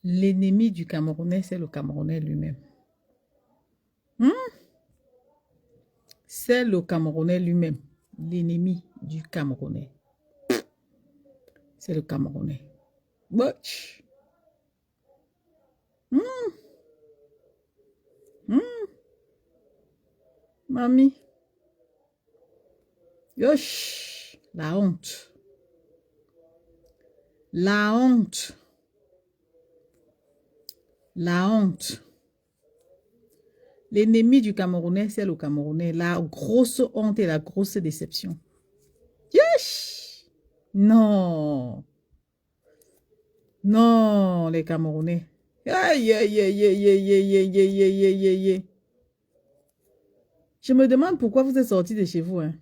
L'ennemi du Camerounais, c'est le Camerounais lui-même. Hmm? C'est le Camerounais lui-même. L'ennemi du Camerounais, c'est le Camerounais. Butch. Hmm? Hmm? Mamie. Yosh. La honte. La honte. La honte. L'ennemi du Camerounais, c'est le Camerounais. La grosse honte et la grosse déception. Yosh. Non. Non, les Camerounais. Aïe, aïe, aïe, aïe, aïe, aïe, aïe, aïe, aïe, aïe, aïe, aïe. Je me demande pourquoi vous êtes sortis de chez vous. Hein.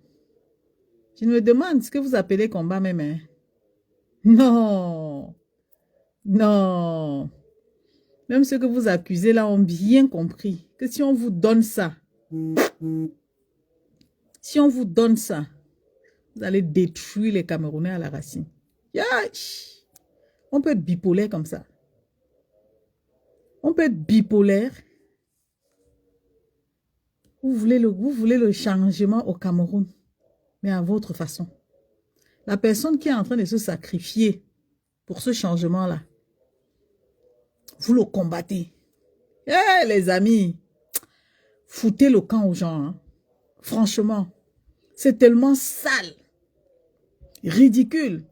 Je me demande ce que vous appelez combat même. Hein. Non. Non. Même ceux que vous accusez là ont bien compris que si on vous donne ça, si on vous donne ça, vous allez détruire les Camerounais à la racine. Yash. On peut être bipolaire comme ça. On peut être bipolaire. Vous voulez le changement au Cameroun, mais à votre façon. La personne qui est en train de se sacrifier pour ce changement-là, vous le combattez. Eh, les amis, foutez le camp aux gens. Hein. Franchement, c'est tellement sale, ridicule.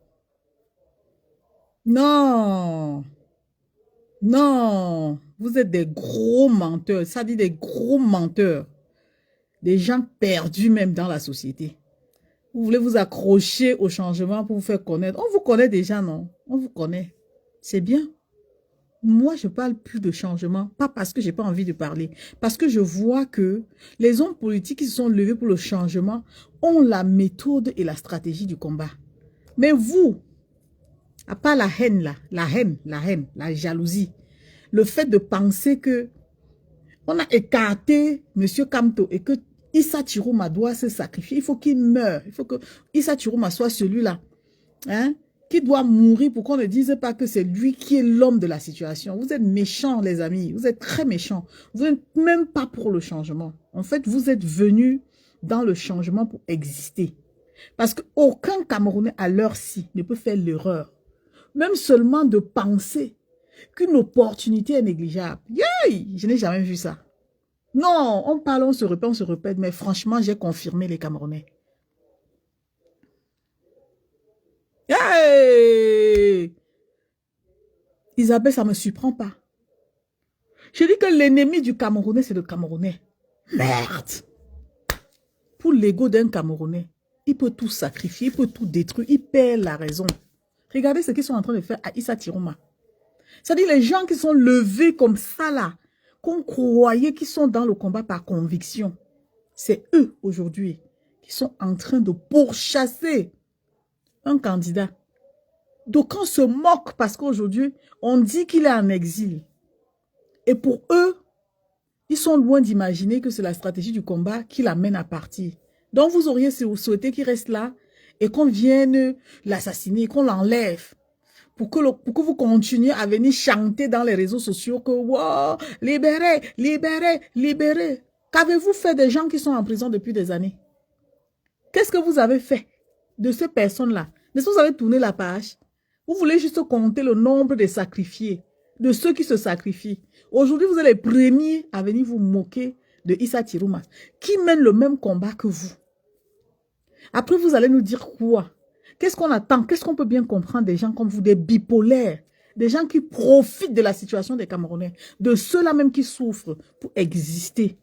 Non, non, vous êtes des gros menteurs. Ça dit des gros menteurs. Des gens perdus même dans la société. Vous voulez vous accrocher au changement pour vous faire connaître. On vous connaît déjà, non? On vous connaît. C'est bien. Moi, je ne parle plus de changement, pas parce que je n'ai pas envie de parler, parce que je vois que les hommes politiques qui se sont levés pour le changement ont la méthode et la stratégie du combat. Mais vous, à part la haine là, la jalousie, le fait de penser que on a écarté M. Kamto et que Issa Tirouma doit se sacrifier, il faut qu'il meure, il faut que Issa Tirouma soit celui-là, hein? Qui doit mourir pour qu'on ne dise pas que c'est lui qui est l'homme de la situation. Vous êtes méchants, les amis. Vous êtes très méchants. Vous n'êtes même pas pour le changement. En fait, vous êtes venus dans le changement pour exister. Parce qu'aucun Camerounais à l'heure-ci ne peut faire l'erreur. Même seulement de penser qu'une opportunité est négligeable. Yay! Je n'ai jamais vu ça. Non, on parle, on se répète. Mais franchement, j'ai confirmé les Camerounais. Hey! Isabelle, ça ne me surprend pas. Je dis que l'ennemi du Camerounais, c'est le Camerounais. Merde! Pour l'ego d'un Camerounais, il peut tout sacrifier, il peut tout détruire, il perd la raison. Regardez ce qu'ils sont en train de faire à Issa Tirouma. C'est-à-dire les gens qui sont levés comme ça là, qu'on croyait qu'ils sont dans le combat par conviction. C'est eux aujourd'hui qui sont en train de pourchasser un candidat. Donc on se moque parce qu'aujourd'hui, on dit qu'il est en exil. Et pour eux, ils sont loin d'imaginer que c'est la stratégie du combat qui l'amène à partir. Donc vous auriez souhaité qu'il reste là et qu'on vienne l'assassiner, qu'on l'enlève. Pour que vous continuiez à venir chanter dans les réseaux sociaux que wow, libérez, libérez, libérez. Qu'avez-vous fait des gens qui sont en prison depuis des années? Qu'est-ce que vous avez fait de ces personnes-là? Est-ce que vous avez tourné la page? Vous voulez juste compter le nombre de sacrifiés, de ceux qui se sacrifient. Aujourd'hui, vous êtes les premiers à venir vous moquer de Issa Tirouma, qui mène le même combat que vous. Après, vous allez nous dire quoi? Qu'est-ce qu'on attend? Qu'est-ce qu'on peut bien comprendre des gens comme vous, des bipolaires, des gens qui profitent de la situation des Camerounais, de ceux-là même qui souffrent pour exister?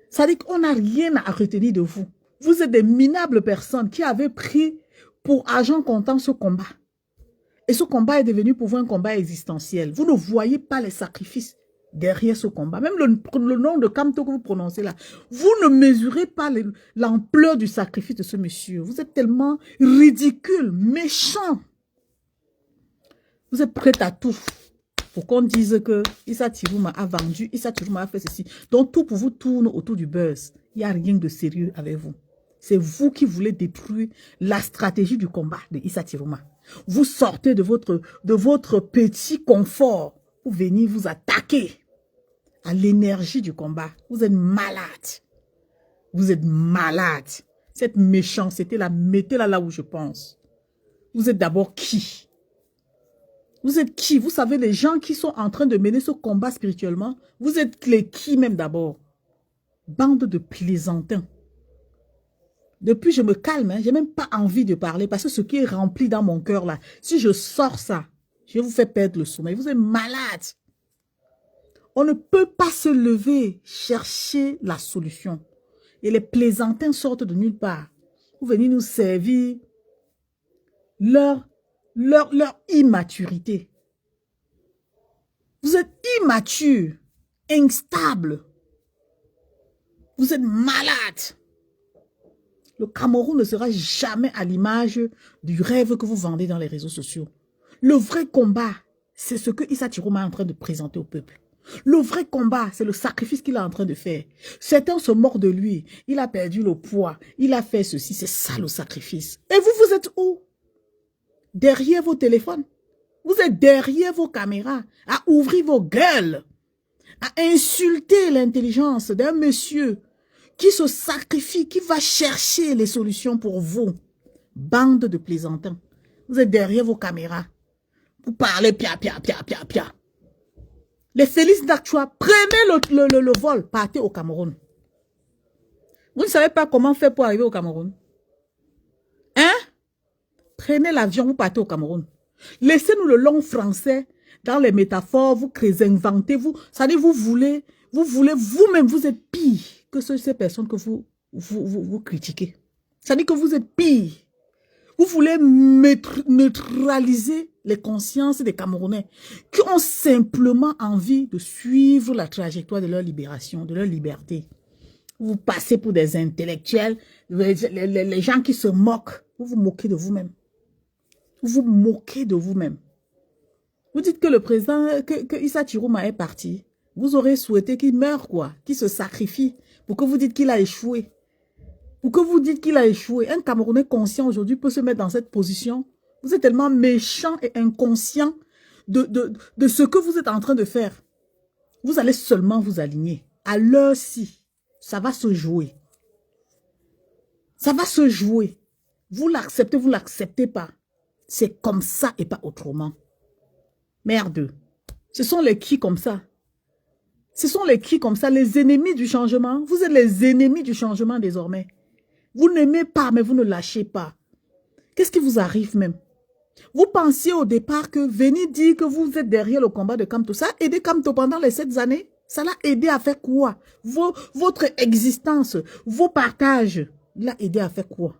Ça dit qu'on n'a rien à retenir de vous. Vous êtes des minables personnes qui avaient pris pour argent comptant ce combat. Et ce combat est devenu pour vous un combat existentiel. Vous ne voyez pas les sacrifices derrière ce combat. Même le nom de Kamto que vous prononcez là, vous ne mesurez pas l'ampleur du sacrifice de ce monsieur. Vous êtes tellement ridicule, méchant. Vous êtes prêt à tout pour qu'on dise que Issa Tirouma a vendu, Issa Tirouma a fait ceci. Donc tout pour vous tourne autour du buzz. Il n'y a rien de sérieux avec vous. C'est vous qui voulez détruire la stratégie du combat de Issa Tirouma. Vous sortez de votre petit confort pour venir vous attaquer à l'énergie du combat. Vous êtes malade. Vous êtes malade. Cette méchanceté-là, mettez-la là où je pense. Vous êtes d'abord qui? Vous êtes qui? Vous savez, les gens qui sont en train de mener ce combat spirituellement, vous êtes les qui même d'abord? Bande de plaisantins. Depuis, je me calme, hein, je n'ai même pas envie de parler parce que ce qui est rempli dans mon cœur là, si je sors ça, je vais vous faire perdre le sommeil. Vous êtes malade. On ne peut pas se lever, chercher la solution. Et les plaisantins sortent de nulle part pour venir nous servir leur immaturité. Vous êtes immature, instable. Vous êtes malade. Le Cameroun ne sera jamais à l'image du rêve que vous vendez dans les réseaux sociaux. Le vrai combat, c'est ce que Issa Chiroma est en train de présenter au peuple. Le vrai combat, c'est le sacrifice qu'il est en train de faire. Certains se moquent de lui. Il a perdu le poids. Il a fait ceci. C'est ça le sacrifice. Et vous, vous êtes où? Derrière vos téléphones. Vous êtes derrière vos caméras à ouvrir vos gueules, à insulter l'intelligence d'un monsieur qui se sacrifie, qui va chercher les solutions pour vous. Bande de plaisantins. Vous êtes derrière vos caméras. Vous parlez pia, pia, pia, pia, pia. Les Félix d'Actua, prenez le vol, partez au Cameroun. Vous ne savez pas comment faire pour arriver au Cameroun? Hein? Prenez l'avion, vous partez au Cameroun. Laissez-nous le long français dans les métaphores, vous créez, inventez, vous. Ça dit, vous voulez vous-même, vous êtes pire que ces personnes que vous critiquez. Ça dit que vous êtes pire. Vous voulez neutraliser les consciences des Camerounais qui ont simplement envie de suivre la trajectoire de leur libération, de leur liberté. Vous passez pour des intellectuels, les gens qui se moquent. Vous vous moquez de vous-même. Vous vous moquez de vous-même. Vous dites que le président, que Issa Chiroma est parti. Vous aurez souhaité qu'il meure, quoi, qu'il se sacrifie pour que vous dites qu'il a échoué. Pour que vous dites qu'il a échoué. Un Camerounais conscient aujourd'hui peut se mettre dans cette position. Vous êtes tellement méchant et inconscient de ce que vous êtes en train de faire. Vous allez seulement vous aligner. À l'heure-ci, ça va se jouer. Ça va se jouer. Vous l'acceptez, vous ne l'acceptez pas. C'est comme ça et pas autrement. Merde. Ce sont les qui comme ça. Ce sont les qui comme ça, les ennemis du changement. Vous êtes les ennemis du changement désormais. Vous n'aimez pas, mais vous ne lâchez pas. Qu'est-ce qui vous arrive même? Vous pensiez au départ que venir dire que vous êtes derrière le combat de Kamto, ça a aidé Kamto pendant les 7 années? Ça l'a aidé à faire quoi? Votre existence, vos partages, l'a aidé à faire quoi?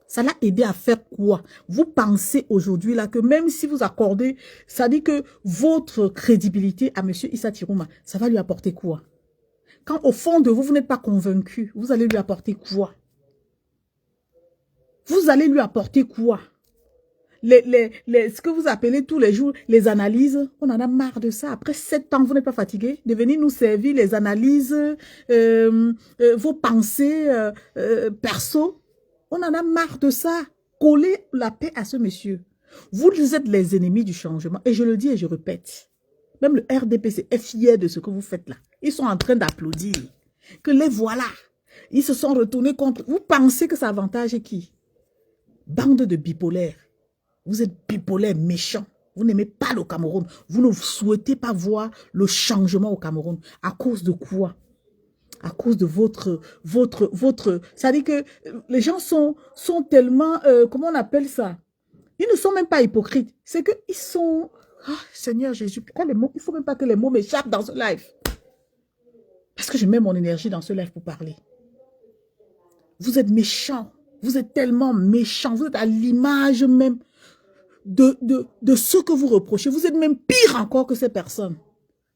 Ça l'a aidé à faire quoi? Vous pensez aujourd'hui là que même si vous accordez, ça dit que votre crédibilité à M. Issa Chiroma, ça va lui apporter quoi? Quand au fond de vous, vous n'êtes pas convaincu, vous allez lui apporter quoi? Vous allez lui apporter quoi? Ce que vous appelez tous les jours les analyses, on en a marre de ça. Après 7 ans, vous n'êtes pas fatigué de venir nous servir les analyses, vos pensées perso. On en a marre de ça. Collez la paix à ce monsieur. Vous êtes les ennemis du changement. Et je le dis et je répète. Même le RDPC est fier de ce que vous faites là. Ils sont en train d'applaudir. Que les voilà. Ils se sont retournés contre. Vous pensez que ça avantage qui? Bande de bipolaires. Vous êtes bipolaires méchants. Vous n'aimez pas le Cameroun. Vous ne souhaitez pas voir le changement au Cameroun. À cause de quoi? À cause de votre... Ça dit que les gens sont tellement... comment on appelle ça? Ils ne sont même pas hypocrites. C'est qu'ils sont... Ah, Seigneur Jésus, pourquoi les mots? Il ne faut même pas que les mots m'échappent dans ce live. Parce que je mets mon énergie dans ce live pour parler. Vous êtes méchants. Vous êtes tellement méchants. Vous êtes à l'image même de ce que vous reprochez. Vous êtes même pire encore que ces personnes.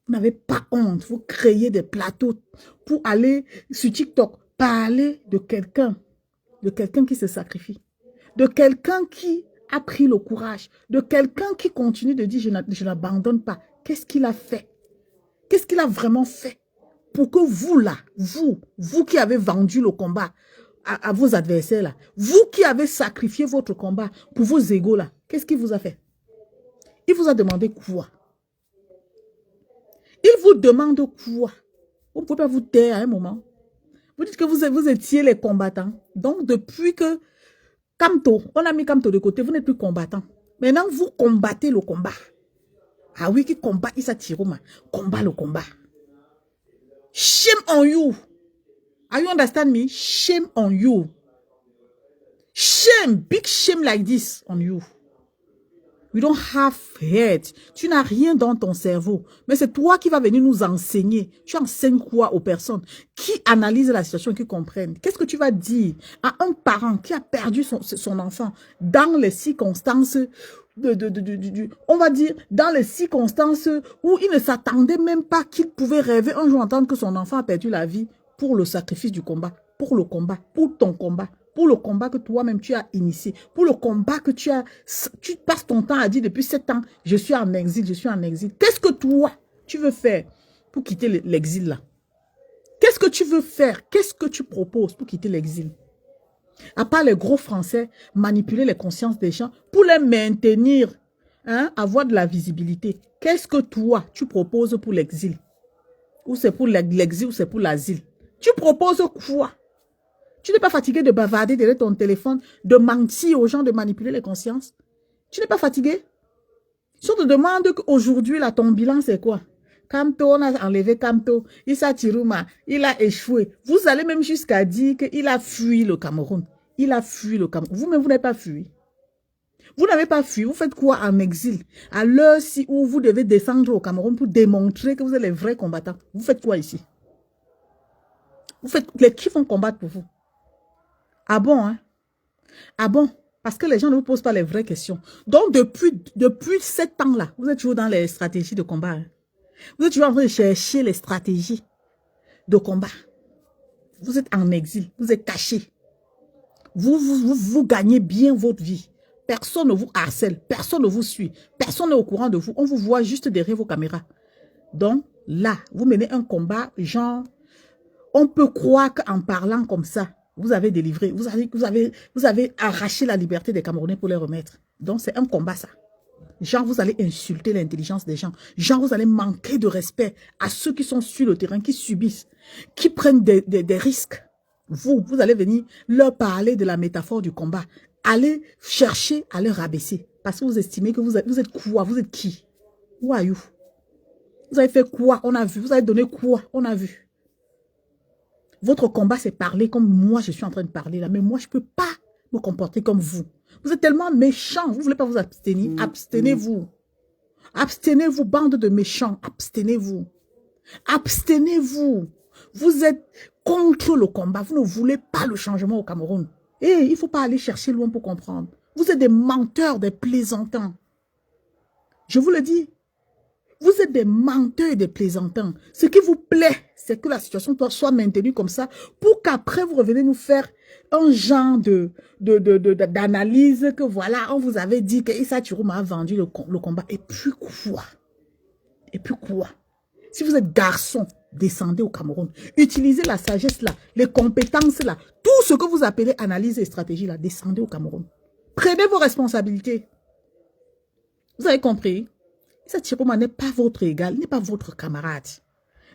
Vous n'avez pas honte. Vous créez des plateaux pour aller sur TikTok parler de quelqu'un qui se sacrifie, de quelqu'un qui a pris le courage, de quelqu'un qui continue de dire je n'abandonne pas. Qu'est-ce qu'il a fait? Qu'est-ce qu'il a vraiment fait pour que vous là, vous qui avez vendu le combat à vos adversaires là. Vous qui avez sacrifié votre combat pour vos égos là, qu'est-ce qu'il vous a fait? Il vous a demandé quoi? Il vous demande quoi? Vous ne pouvez pas vous taire à un moment. Vous dites que vous étiez les combattants. Donc, depuis que Kamto, on a mis Kamto de côté, vous n'êtes plus combattant. Maintenant, vous combattez le combat. Ah oui, qui combat Issa Tiroma? Combat le combat. Shame on you. Are you understand me? Shame on you. Shame, big shame like this on you. You don't have head. Tu n'as rien dans ton cerveau. Mais c'est toi qui vas venir nous enseigner. Tu enseignes quoi aux personnes qui analysent la situation et qui comprennent? Qu'est-ce que tu vas dire à un parent qui a perdu son enfant dans les circonstances, on va dire, dans les circonstances où il ne s'attendait même pas qu'il pouvait rêver un jour entendre que son enfant a perdu la vie pour le sacrifice du combat, pour le combat, pour ton combat. Pour le combat que toi-même tu as initié, pour le combat que tu passes ton temps à dire depuis 7 ans, je suis en exil, je suis en exil. Qu'est-ce que toi, tu veux faire pour quitter l'exil là? Qu'est-ce que tu veux faire? Qu'est-ce que tu proposes pour quitter l'exil? À part les gros Français, manipuler les consciences des gens pour les maintenir, hein, avoir de la visibilité. Qu'est-ce que toi, tu proposes pour l'exil? Ou c'est pour l'exil ou c'est pour l'asile? Tu proposes quoi? Tu n'es pas fatigué de bavarder derrière ton téléphone, de mentir aux gens, de manipuler les consciences? Tu n'es pas fatigué? Si on te demande qu'aujourd'hui, là, ton bilan, c'est quoi? Kamto, on a enlevé Kamto, Issa Tiroma, il a échoué. Vous allez même jusqu'à dire qu'il a fui le Cameroun. Il a fui le Cameroun. Vous-même, vous n'avez pas fui. Vous n'avez pas fui. Vous faites quoi en exil? À l'heure où vous devez descendre au Cameroun pour démontrer que vous êtes les vrais combattants. Vous faites quoi ici? Vous faites qui vont combattre pour vous? Ah bon, hein? Ah bon? Parce que les gens ne vous posent pas les vraies questions. Donc, depuis 7 ans-là, vous êtes toujours dans les stratégies de combat. Hein? Vous êtes toujours en train de chercher les stratégies de combat. Vous êtes en exil. Vous êtes caché. Vous gagnez bien votre vie. Personne ne vous harcèle. Personne ne vous suit. Personne n'est au courant de vous. On vous voit juste derrière vos caméras. Donc, là, vous menez un combat, genre, on peut croire qu'en parlant comme ça, vous avez délivré, vous avez arraché la liberté des Camerounais pour les remettre. Donc, c'est un combat, ça. Genre, vous allez insulter l'intelligence des gens. Genre, vous allez manquer de respect à ceux qui sont sur le terrain, qui subissent, qui prennent des risques. Vous allez venir leur parler de la métaphore du combat. Allez chercher à les rabaisser. Parce que vous estimez que vous êtes quoi? Vous êtes qui? Who are you? Vous avez fait quoi? On a vu. Vous avez donné quoi? On a vu. Votre combat, c'est parler comme moi, je suis en train de parler là. Mais moi, je ne peux pas me comporter comme vous. Vous êtes tellement méchants. Vous ne voulez pas vous abstenir. Abstenez-vous. Abstenez-vous, bande de méchants. Abstenez-vous. Abstenez-vous. Vous êtes contre le combat. Vous ne voulez pas le changement au Cameroun. Et il ne faut pas aller chercher loin pour comprendre. Vous êtes des menteurs, des plaisantins. Je vous le dis. Vous êtes des menteurs et des plaisantins. Ce qui vous plaît, c'est que la situation soit maintenue comme ça pour qu'après, vous revenez nous faire un genre d'analyse que voilà, on vous avait dit que Issa Tiroma a vendu le combat. Et puis quoi? Et puis quoi? Si vous êtes garçon, descendez au Cameroun. Utilisez la sagesse là, les compétences là, tout ce que vous appelez analyse et stratégie là, descendez au Cameroun. Prenez vos responsabilités. Vous avez compris? Issa Tiroma n'est pas votre égal, n'est pas votre camarade.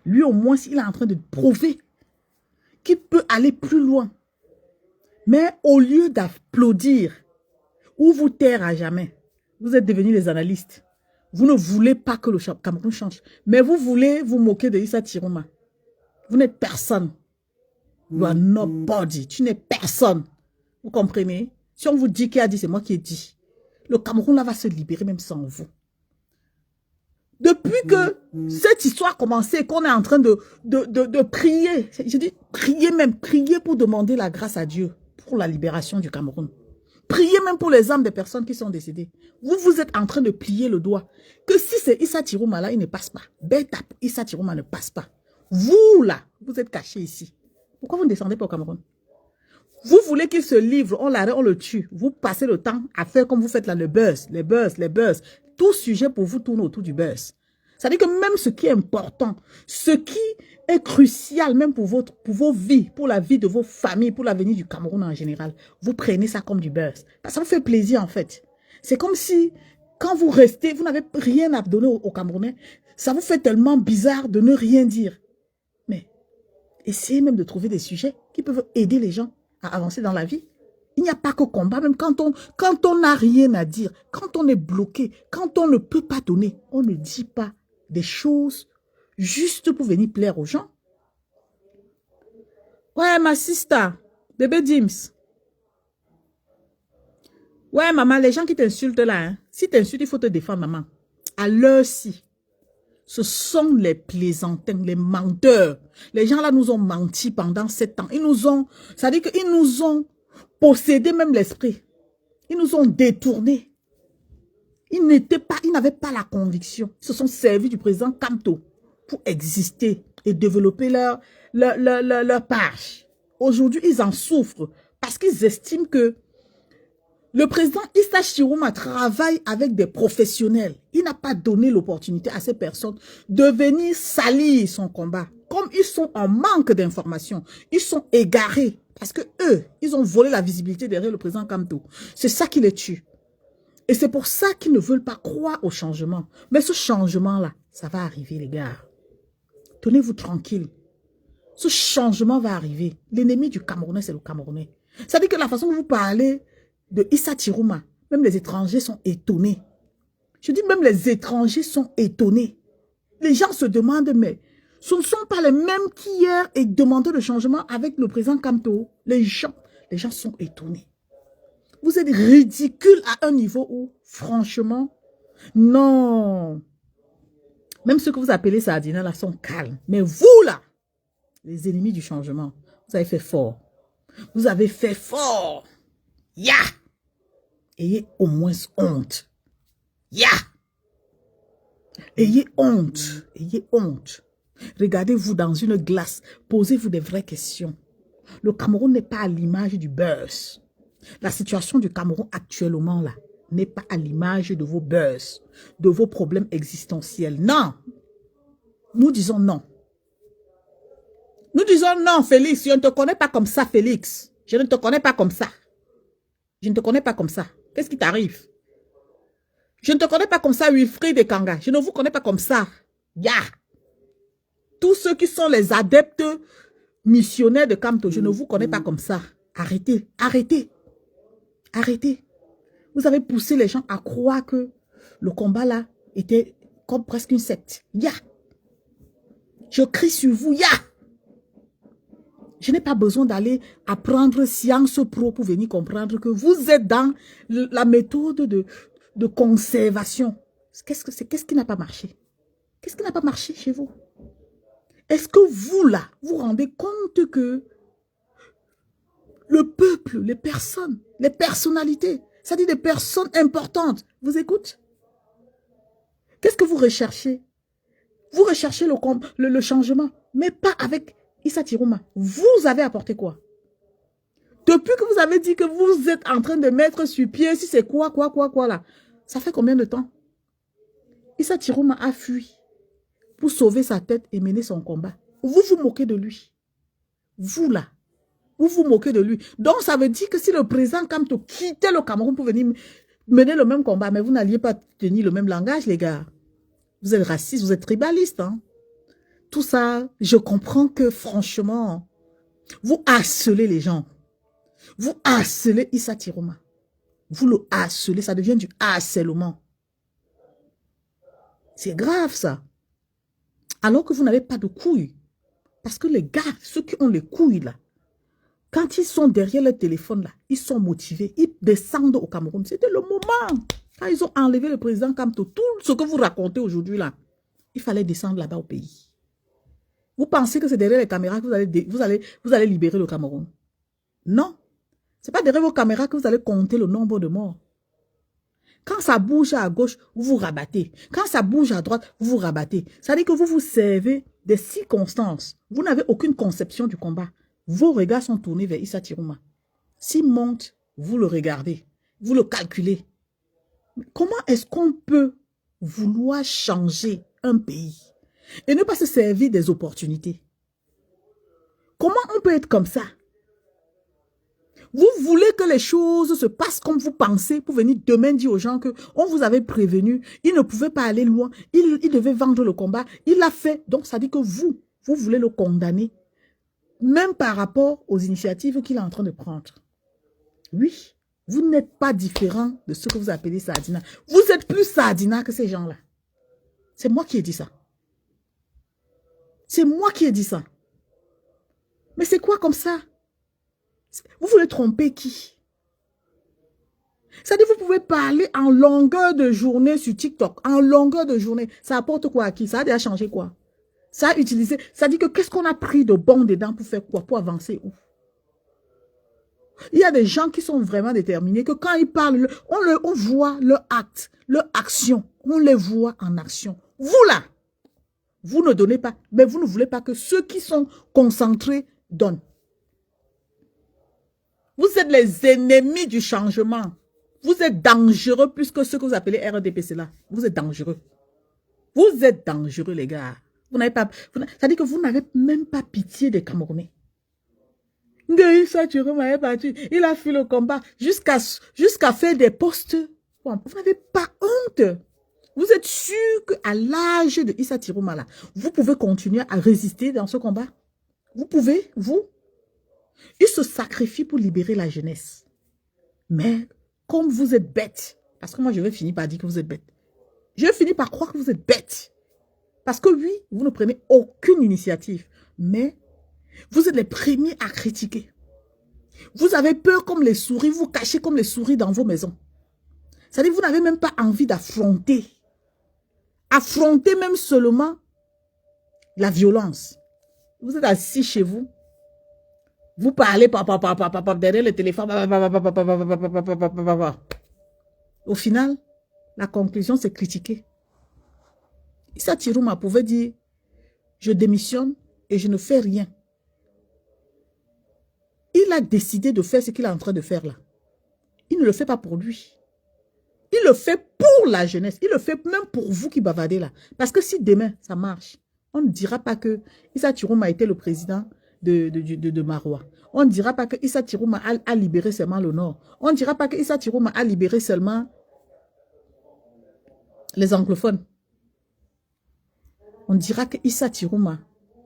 Lui, au moins, il est en train de prouver qu'il peut aller plus loin. Mais au lieu d'applaudir ou vous taire à jamais, vous êtes devenus les analystes. Vous ne voulez pas que le Cameroun change. Mais vous voulez vous moquer de Issa Tiroma. Vous n'êtes personne. You are nobody. Tu n'es personne. Vous comprenez? Si on vous dit qui a dit, c'est moi qui ai dit. Le Cameroun là va se libérer même sans vous. Depuis que cette histoire a commencé, qu'on est en train de prier, je dis prier même, prier pour demander la grâce à Dieu pour la libération du Cameroun. Priez même pour les âmes des personnes qui sont décédées. Vous êtes en train de plier le doigt. Que si c'est Issa Tiroma là, il ne passe pas. Beta, Issa Tiroma ne passe pas. Vous là, vous êtes cachés ici. Pourquoi vous ne descendez pas au Cameroun? Vous voulez qu'il se livre, on l'arrête, on le tue. Vous passez le temps à faire comme vous faites là, le buzz, les buzz, les buzz. Tout sujet pour vous tourne autour du buzz. C'est-à-dire que même ce qui est important, ce qui est crucial même pour vos vies, pour la vie de vos familles, pour l'avenir du Cameroun en général, vous prenez ça comme du beurre. Ça vous fait plaisir en fait. C'est comme si quand vous restez, vous n'avez rien à donner aux Camerounais. Ça vous fait tellement bizarre de ne rien dire. Mais essayez même de trouver des sujets qui peuvent aider les gens à avancer dans la vie. Il n'y a pas que combat, même quand on n'a rien à dire, quand on est bloqué, quand on ne peut pas donner, on ne dit pas des choses juste pour venir plaire aux gens. Ouais, ma sister, bébé Dims. Ouais, maman, les gens qui t'insultent là, hein, si t'insultes, il faut te défendre, maman. À l'heure-ci, ce sont les plaisantins, les menteurs. Les gens là nous ont menti pendant 7 ans. Ils nous ont, ça veut dire qu'ils nous ont possédé même l'esprit. Ils nous ont détournés. Ils n'avaient pas la conviction. Ils se sont servis du président Kamto pour exister et développer leur page. Aujourd'hui, ils en souffrent parce qu'ils estiment que le président Issa Chirouma travaille avec des professionnels. Il n'a pas donné l'opportunité à ces personnes de venir salir son combat. Comme ils sont en manque d'informations, ils sont égarés parce que eux, ils ont volé la visibilité derrière le président Kamto. C'est ça qui les tue. Et c'est pour ça qu'ils ne veulent pas croire au changement. Mais ce changement-là, ça va arriver, les gars. Tenez-vous tranquille. Ce changement va arriver. L'ennemi du Camerounais, c'est le Camerounais. Ça veut dire que la façon dont vous parlez de Issa Chirouma, même les étrangers sont étonnés. Je dis même les étrangers sont étonnés. Les gens se demandent, mais ce ne sont pas les mêmes qu'hier et demandaient le changement avec le président Kamto. Les gens sont étonnés. Vous êtes ridicule à un niveau où, franchement, non. Même ceux que vous appelez Sardina là sont calmes. Mais vous là, les ennemis du changement, vous avez fait fort. Vous avez fait fort. Ya! Ayez au moins honte. Ya! Ayez honte. Ayez honte. Regardez-vous dans une glace. Posez-vous des vraies questions. Le Cameroun n'est pas à l'image du buzz. La situation du Cameroun actuellement là n'est pas à l'image de vos buzz, de vos problèmes existentiels. Non. Nous disons non. Nous disons non, Félix. Je ne te connais pas comme ça, Félix. Je ne te connais pas comme ça. Je ne te connais pas comme ça. Qu'est-ce qui t'arrive? Je ne te connais pas comme ça, Wilfried et Kanga. Je ne vous connais pas comme ça. Ya! Tous ceux qui sont les adeptes missionnaires de Kamto, je ne vous connais pas comme ça. Arrêtez, arrêtez. Arrêtez. Vous avez poussé les gens à croire que le combat là était comme presque une secte. Ya! Je crie sur vous, ya! Je n'ai pas besoin d'aller apprendre Sciences Po pour venir comprendre que vous êtes dans la méthode de conservation. Qu'est-ce qui n'a pas marché? Qu'est-ce qui n'a pas marché chez vous? Est-ce que vous, là, vous rendez compte que le peuple, les personnes, les personnalités, c'est-à-dire des personnes importantes, vous écoutent? Qu'est-ce que vous recherchez? Vous recherchez le changement, mais pas avec Issa Chirouma. Vous avez apporté quoi? Depuis que vous avez dit que vous êtes en train de mettre sur pied, si c'est quoi là, ça fait combien de temps? Issa Chirouma a fui pour sauver sa tête et mener son combat. Vous vous moquez de lui. Vous là, vous vous moquez de lui. Donc ça veut dire que si le président Kamto quittait le Cameroun pour venir mener le même combat, mais vous n'alliez pas tenir le même langage, les gars. Vous êtes raciste, vous êtes tribaliste. Hein? Tout ça, je comprends que franchement, vous harcelez les gens. Vous harcelez Issa Chirouma. Vous le harcelez, ça devient du harcèlement. C'est grave ça. Alors que vous n'avez pas de couilles. Parce que les gars, ceux qui ont les couilles là, quand ils sont derrière le téléphone là, ils sont motivés, ils descendent au Cameroun. C'était le moment. Quand ils ont enlevé le président Kamto, tout ce que vous racontez aujourd'hui là, il fallait descendre là-bas au pays. Vous pensez que c'est derrière les caméras que vous allez libérer le Cameroun? Non. Ce n'est pas derrière vos caméras que vous allez compter le nombre de morts. Quand ça bouge à gauche, vous vous rabattez. Quand ça bouge à droite, vous vous rabattez. Ça veut dire que vous vous servez des circonstances. Vous n'avez aucune conception du combat. Vos regards sont tournés vers Issa Chirouma. S'il monte, vous le regardez. Vous le calculez. Comment est-ce qu'on peut vouloir changer un pays et ne pas se servir des opportunités. Comment on peut être comme ça? Vous voulez que les choses se passent comme vous pensez pour venir demain dire aux gens que on vous avait prévenu, il ne pouvait pas aller loin, il devait vendre le combat, il l'a fait. Donc ça dit que vous voulez le condamner, même par rapport aux initiatives qu'il est en train de prendre. Oui, vous n'êtes pas différent de ce que vous appelez Sardina. Vous êtes plus Sardina que ces gens-là. C'est moi qui ai dit ça. C'est moi qui ai dit ça. Mais c'est quoi comme ça? Vous voulez tromper qui? C'est-à-dire, vous pouvez parler en longueur de journée sur TikTok. En longueur de journée. Ça apporte quoi à qui? Ça a déjà changé quoi? Ça a utilisé. Ça dit que qu'est-ce qu'on a pris de bon dedans pour faire quoi? Pour avancer où? Il y a des gens qui sont vraiment déterminés, que quand ils parlent, on voit leur acte, leur action. On les voit en action. Vous là, vous ne donnez pas, mais vous ne voulez pas que ceux qui sont concentrés donnent. Vous êtes les ennemis du changement. Vous êtes dangereux plus que ce que vous appelez RDPC là. Vous êtes dangereux. Vous êtes dangereux, les gars. Vous n'avez pas, ça dit que vous n'avez même pas pitié des Camerounais. Il a fui le combat jusqu'à faire des postes. Vous n'avez pas honte. Vous êtes sûr qu'à l'âge de Issa Tirouma, là, vous pouvez continuer à résister dans ce combat? Vous pouvez, vous? Il se sacrifie pour libérer la jeunesse. Mais comme vous êtes bête, parce que moi je vais finir par dire que vous êtes bête. Je vais finir par croire que vous êtes bête. Parce que oui, vous ne prenez aucune initiative. Mais vous êtes les premiers à critiquer. Vous avez peur comme les souris, vous cachez comme les souris dans vos maisons. C'est-à-dire que vous n'avez même pas envie d'affronter. Affronter même seulement la violence. Vous êtes assis chez vous. Vous parlez derrière le téléphone. Au final, la conclusion, c'est critiquer. Issa Tirouma pouvait dire, je démissionne et je ne fais rien. Il a décidé de faire ce qu'il est en train de faire là. Il ne le fait pas pour lui. Il le fait pour la jeunesse. Il le fait même pour vous qui bavardez là. Parce que si demain, ça marche, on ne dira pas que Issa Tirouma a été le président de Marois. On ne dira pas que Issa Tirouma a libéré seulement le Nord. On ne dira pas que Issa Tirouma a libéré seulement les anglophones. On dira que Issa Tirouma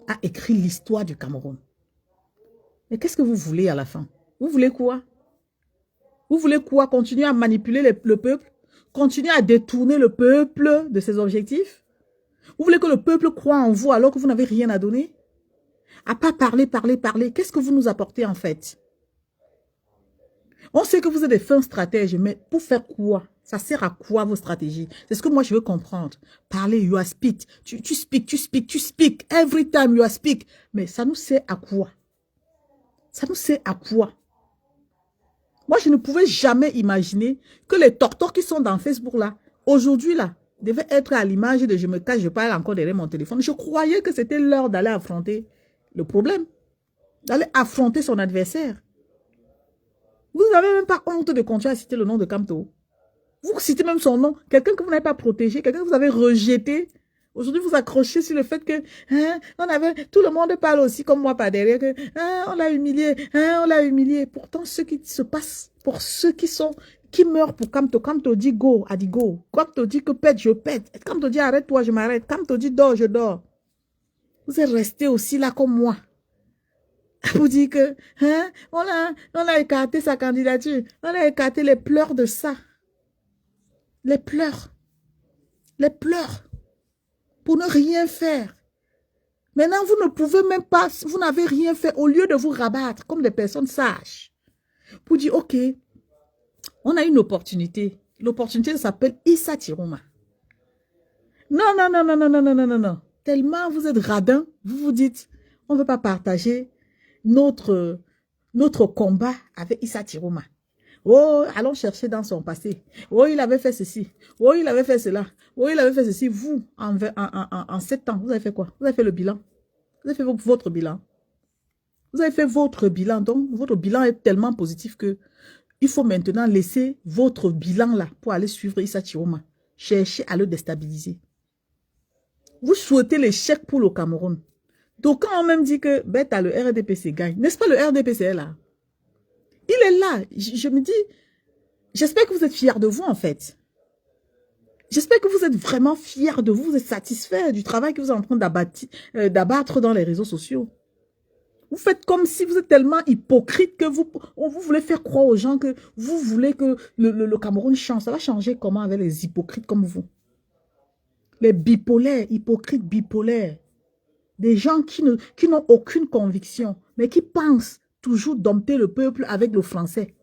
a écrit l'histoire du Cameroun. Mais qu'est-ce que vous voulez à la fin? Vous voulez quoi? Vous voulez quoi? Continuer à manipuler le peuple? Continuer à détourner le peuple de ses objectifs? Vous voulez que le peuple croie en vous alors que vous n'avez rien à donner? À pas parler. Qu'est-ce que vous nous apportez en fait? On sait que vous êtes des fins stratèges, mais pour faire quoi? Ça sert à quoi vos stratégies? C'est ce que moi je veux comprendre. Parler, you are speak. Tu speak. Every time you are speak. Mais ça nous sert à quoi? Ça nous sert à quoi? Moi, je ne pouvais jamais imaginer que les tortors qui sont dans Facebook là, aujourd'hui là, devaient être à l'image de je me cache, je parle encore derrière mon téléphone. Je croyais que c'était l'heure d'aller affronter le problème, d'aller affronter son adversaire. Vous n'avez même pas honte de continuer à citer le nom de Kamto. Vous citez même son nom, quelqu'un que vous n'avez pas protégé, quelqu'un que vous avez rejeté. Aujourd'hui, vous accrochez sur le fait que tout le monde parle aussi comme moi par derrière, que on l'a humilié, on l'a humilié. Pourtant, ce qui se passe pour ceux qui meurent pour Kamto, Kamto dit go, a dit go. Kamto dit que pète, je pète. Kamto dit arrête-toi, je m'arrête. Kamto dit dors, je dors. Vous êtes restés aussi là comme moi. Vous dites que on a écarté sa candidature, on a écarté les pleurs de ça. Les pleurs. Pour ne rien faire. Maintenant, vous ne pouvez même pas, vous n'avez rien fait, au lieu de vous rabattre comme des personnes sages, pour dire, ok, on a une opportunité. L'opportunité s'appelle Issa Tirouma. Non. Tellement vous êtes radin, vous vous dites, on ne veut pas partager notre combat avec Issa Tirouma. Oh, allons chercher dans son passé. Oh, il avait fait ceci. Oh, il avait fait cela. Oh, il avait fait ceci. Vous, en 7 ans, vous avez fait quoi? Vous avez fait le bilan. Vous avez fait votre bilan. Vous avez fait votre bilan. Donc, votre bilan est tellement positif que il faut maintenant laisser votre bilan là pour aller suivre Issa Tirouma. Chercher à le déstabiliser. Vous souhaitez l'échec pour le Cameroun. D'aucuns ont même dit que bête, le RDPC gagne. N'est-ce pas le RDPC est là? Il est là. Je me dis, j'espère que vous êtes fiers de vous en fait. J'espère que vous êtes vraiment fiers de vous. Vous êtes satisfaits du travail que vous êtes en train d'abattre dans les réseaux sociaux. Vous faites comme si vous êtes tellement hypocrite que vous voulez faire croire aux gens que vous voulez que le Cameroun change. Ça va changer comment avec les hypocrites comme vous? Les bipolaires, hypocrites bipolaires. Des gens qui n'ont aucune conviction, mais qui pensent toujours dompter le peuple avec le français.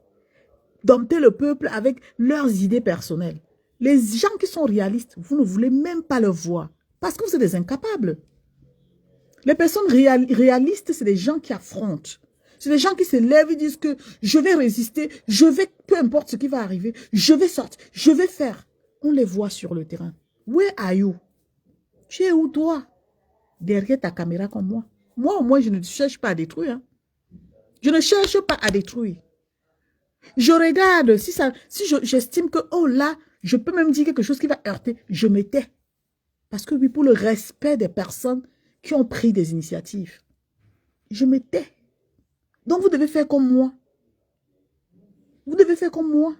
Dompter le peuple avec leurs idées personnelles. Les gens qui sont réalistes, vous ne voulez même pas le voir. Parce que vous êtes des incapables. Les personnes réalistes, c'est des gens qui affrontent. C'est des gens qui se lèvent et disent que je vais résister, je vais, peu importe ce qui va arriver, je vais sortir, je vais faire. On les voit sur le terrain. Where are you? Tu es où toi? Derrière ta caméra comme moi. Moi, au moins, je ne cherche pas à détruire. Hein. Je ne cherche pas à détruire. Je regarde, si j'estime que, oh là, je peux même dire quelque chose qui va heurter, je me tais. Parce que oui, pour le respect des personnes qui ont pris des initiatives, je me tais. Donc, vous devez faire comme moi. Vous devez faire comme moi.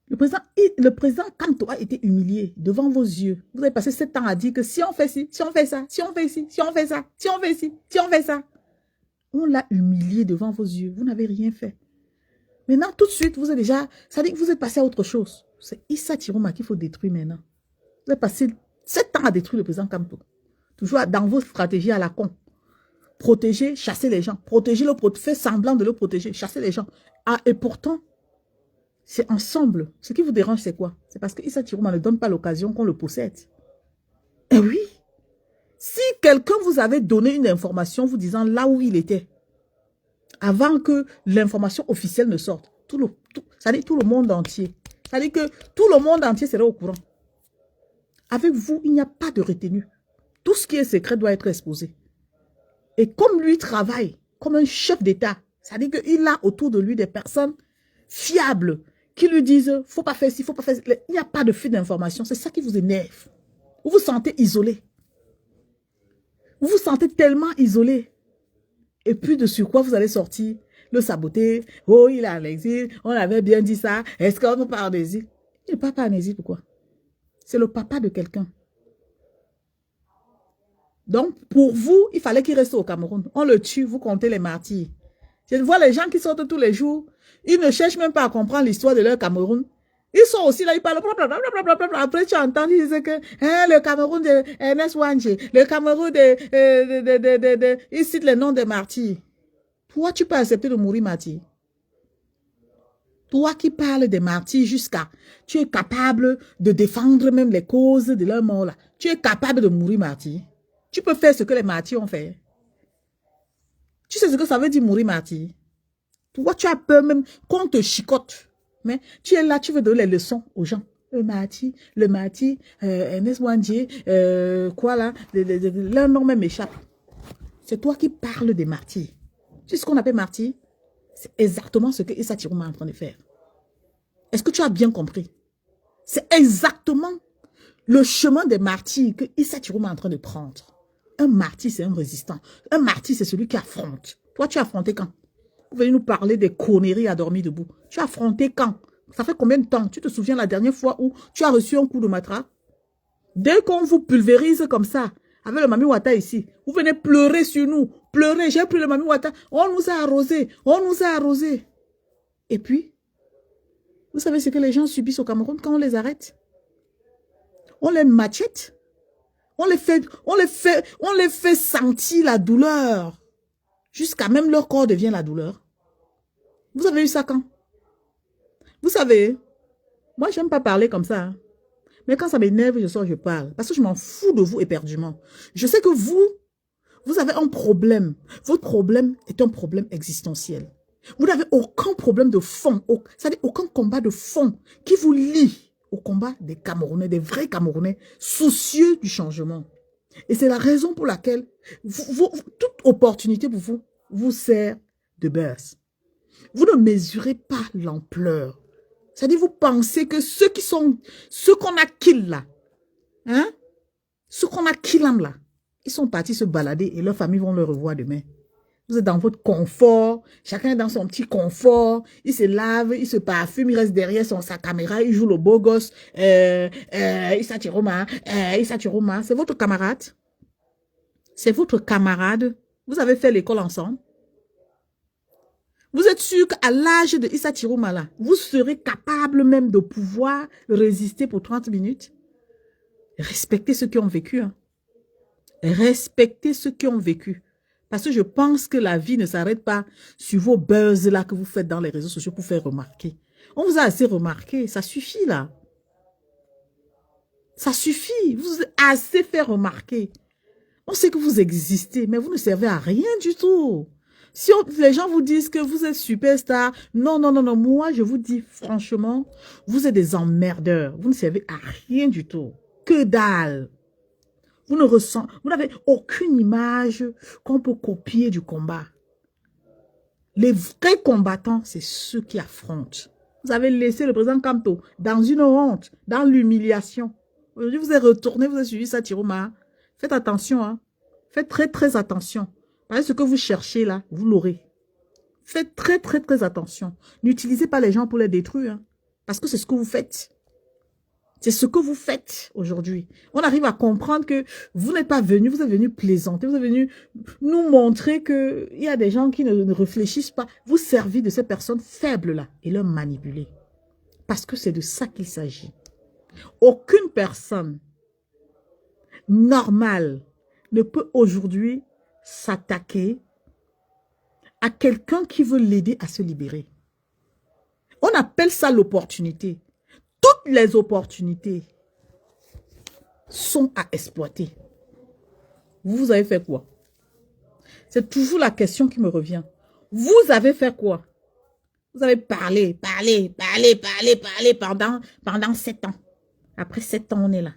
Le président Kanto a été humilié devant vos yeux. Vous avez passé 7 ans à dire que si on fait ci, si on fait ça, si on fait ci, si on fait ça, si on fait ci, si on fait ça. On l'a humilié devant vos yeux. Vous n'avez rien fait. Maintenant, tout de suite, vous êtes déjà... Ça dit que vous êtes passé à autre chose. C'est Issa Chiroma qu'il faut détruire maintenant. Vous avez passé 7 ans à détruire le président Kanto. Toujours dans vos stratégies à la con. Protéger, chasser les gens. Protéger faire semblant de le protéger, chasser les gens. Ah, et pourtant... C'est ensemble. Ce qui vous dérange, c'est quoi? C'est parce que Issa Chiroma ne donne pas l'occasion qu'on le possède. Eh oui. Si quelqu'un vous avait donné une information vous disant là où il était, avant que l'information officielle ne sorte, ça dit tout le monde entier. Ça dit que tout le monde entier serait au courant. Avec vous, il n'y a pas de retenue. Tout ce qui est secret doit être exposé. Et comme lui travaille comme un chef d'État, ça dit qu'il a autour de lui des personnes fiables, qui lui disent, faut pas faire ci, faut pas faire ci. Il n'y a pas de fuite d'information. C'est ça qui vous énerve. Vous vous sentez isolé. Vous vous sentez tellement isolé. Et puis de sur quoi vous allez sortir, le saboter. Oh, il est en exil. On avait bien dit ça. Est-ce qu'on ne part en exil? Il ne part pas en exil, pourquoi? C'est le papa de quelqu'un. Donc, pour vous, il fallait qu'il reste au Cameroun. On le tue, vous comptez les martyrs. Je vois les gens qui sortent tous les jours. Ils ne cherchent même pas à comprendre l'histoire de leur Cameroun. Ils sont aussi là, ils parlent. Après, tu entends, ils disent que le Cameroun de Ernest Wangé, le Cameroun ils citent les noms des martyrs. Toi, tu peux accepter de mourir martyr. Toi qui parles des martyrs jusqu'à... Tu es capable de défendre même les causes de leur mort là. Tu es capable de mourir martyr. Tu peux faire ce que les martyrs ont fait. Tu sais ce que ça veut dire mourir martyr? Toi, tu as peur même qu'on te chicote. Mais tu es là, tu veux donner les leçons aux gens. Le martyr, Ernest Wangé, quoi là, leur nom même m'échappe. C'est toi qui parles des martyrs. Tu sais ce qu'on appelle martyr? C'est exactement ce que Issa Chiroma est en train de faire. Est-ce que tu as bien compris? C'est exactement le chemin des martyrs que Issa Chiroma est en train de prendre. Un martyr, c'est un résistant. Un martyr, c'est celui qui affronte. Toi, tu as affronté quand? Vous venez nous parler des conneries à dormir debout. Tu as affronté quand? Ça fait combien de temps? Tu te souviens la dernière fois où tu as reçu un coup de matraque? Dès qu'on vous pulvérise comme ça, avec le Mami Wata ici, vous venez pleurer sur nous. Pleurer, j'ai pris le Mami Wata. On nous a arrosé. On nous a arrosé. Et puis, vous savez ce que les gens subissent au Cameroun quand on les arrête? On les machette. On les fait sentir la douleur. Jusqu'à même leur corps devient la douleur. Vous avez eu ça quand? Vous savez, moi, j'aime pas parler comme ça. Hein. Mais quand ça m'énerve, je sors, je parle. Parce que je m'en fous de vous éperdument. Je sais que vous avez un problème. Votre problème est un problème existentiel. Vous n'avez aucun problème de fond. C'est-à-dire aucun combat de fond qui vous lie au combat des Camerounais, des vrais Camerounais, soucieux du changement. Et c'est la raison pour laquelle toute opportunité pour vous sert de buzz. Vous ne mesurez pas l'ampleur. C'est-à-dire, vous pensez que ceux qu'on a kill là, Hein? Ceux qu'on a Kilam là, ils sont partis se balader et leurs familles vont le revoir demain. Vous êtes dans votre confort, chacun est dans son petit confort, il se lave, il se parfume, il reste derrière sa caméra, il joue le beau gosse, Issa Chiroma, c'est votre camarade. C'est votre camarade. Vous avez fait l'école ensemble. Vous êtes sûr qu'à l'âge de Issa Chiroma là, vous serez capable même de pouvoir résister pour 30 minutes? Respectez ceux qui ont vécu. Hein. Respectez ceux qui ont vécu. Parce que je pense que la vie ne s'arrête pas sur vos buzz là que vous faites dans les réseaux sociaux pour faire remarquer. On vous a assez remarqué, ça suffit là. Ça suffit, vous vous êtes assez fait remarquer. On sait que vous existez, mais vous ne servez à rien du tout. Si les gens vous disent que vous êtes superstar, non, non, non, non, moi je vous dis franchement, vous êtes des emmerdeurs. Vous ne servez à rien du tout. Que dalle. Vous n'avez aucune image qu'on peut copier du combat. Les vrais combattants, c'est ceux qui affrontent. Vous avez laissé le président Kamto dans une honte, dans l'humiliation. Aujourd'hui, vous êtes retourné, vous avez suivi ça, Chiroma. Faites attention, hein. Faites très, très attention. Parce que ce que vous cherchez là, vous l'aurez. Faites très, très, très attention. N'utilisez pas les gens pour les détruire, hein, parce que c'est ce que vous faites. C'est ce que vous faites aujourd'hui. On arrive à comprendre que vous n'êtes pas venu, vous êtes venu plaisanter, vous êtes venu nous montrer qu'il y a des gens qui ne réfléchissent pas. Vous servez de ces personnes faibles-là et leur manipuler. Parce que c'est de ça qu'il s'agit. Aucune personne normale ne peut aujourd'hui s'attaquer à quelqu'un qui veut l'aider à se libérer. On appelle ça l'opportunité. Toutes les opportunités sont à exploiter. Vous avez fait quoi? C'est toujours la question qui me revient. Vous avez fait quoi? Vous avez parlé pendant 7 ans. Après 7 ans, on est là.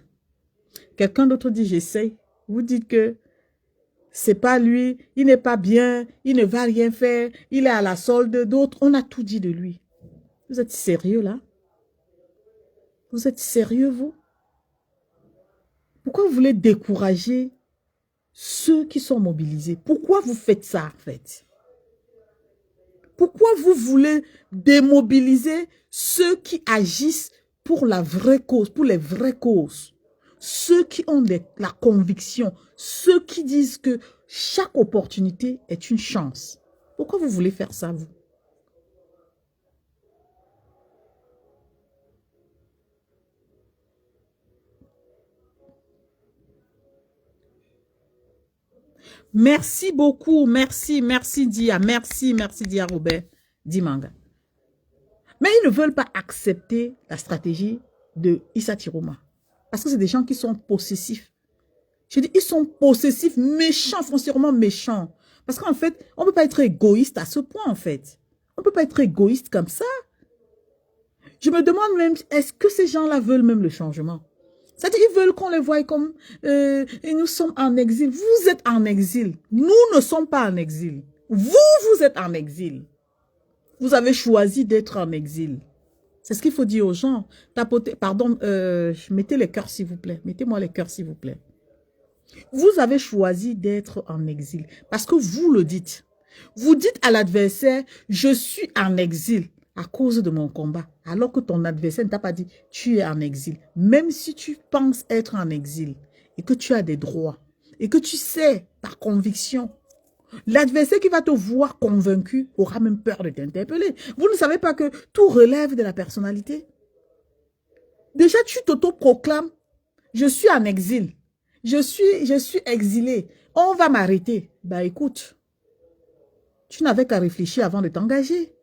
Quelqu'un d'autre dit j'essaie. Vous dites que c'est pas lui, il n'est pas bien, il ne va rien faire, il est à la solde d'autres. On a tout dit de lui. Vous êtes sérieux là? Vous êtes sérieux vous? Pourquoi vous voulez décourager ceux qui sont mobilisés? Pourquoi vous faites ça en fait? Pourquoi vous voulez démobiliser ceux qui agissent pour la vraie cause, pour les vraies causes? Ceux qui ont la conviction, ceux qui disent que chaque opportunité est une chance. Pourquoi vous voulez faire ça, vous? Merci beaucoup, merci Dia, merci Dia Robert, Dimanga. Mais ils ne veulent pas accepter la stratégie de Issa Chiroma. Parce que c'est des gens qui sont possessifs. Je dis, ils sont possessifs, méchants, foncièrement méchants. Parce qu'en fait, on ne peut pas être égoïste à ce point, en fait. On ne peut pas être égoïste comme ça. Je me demande même, est-ce que ces gens-là veulent même le changement? C'est-à-dire, ils veulent qu'on les voie comme, et nous sommes en exil. Vous êtes en exil. Nous ne sommes pas en exil. Vous êtes en exil. Vous avez choisi d'être en exil. C'est ce qu'il faut dire aux gens. Tapotez, pardon, mettez les cœurs s'il vous plaît. Mettez-moi les cœurs s'il vous plaît. Vous avez choisi d'être en exil parce que vous le dites. Vous dites à l'adversaire, je suis en exil à cause de mon combat. Alors que ton adversaire ne t'a pas dit, tu es en exil. Même si tu penses être en exil et que tu as des droits et que tu sais par conviction, l'adversaire qui va te voir convaincu aura même peur de t'interpeller. Vous ne savez pas que tout relève de la personnalité. Déjà, tu t'auto-proclames, je suis en exil. Je suis exilé. On va m'arrêter. Bah écoute, tu n'avais qu'à réfléchir avant de t'engager.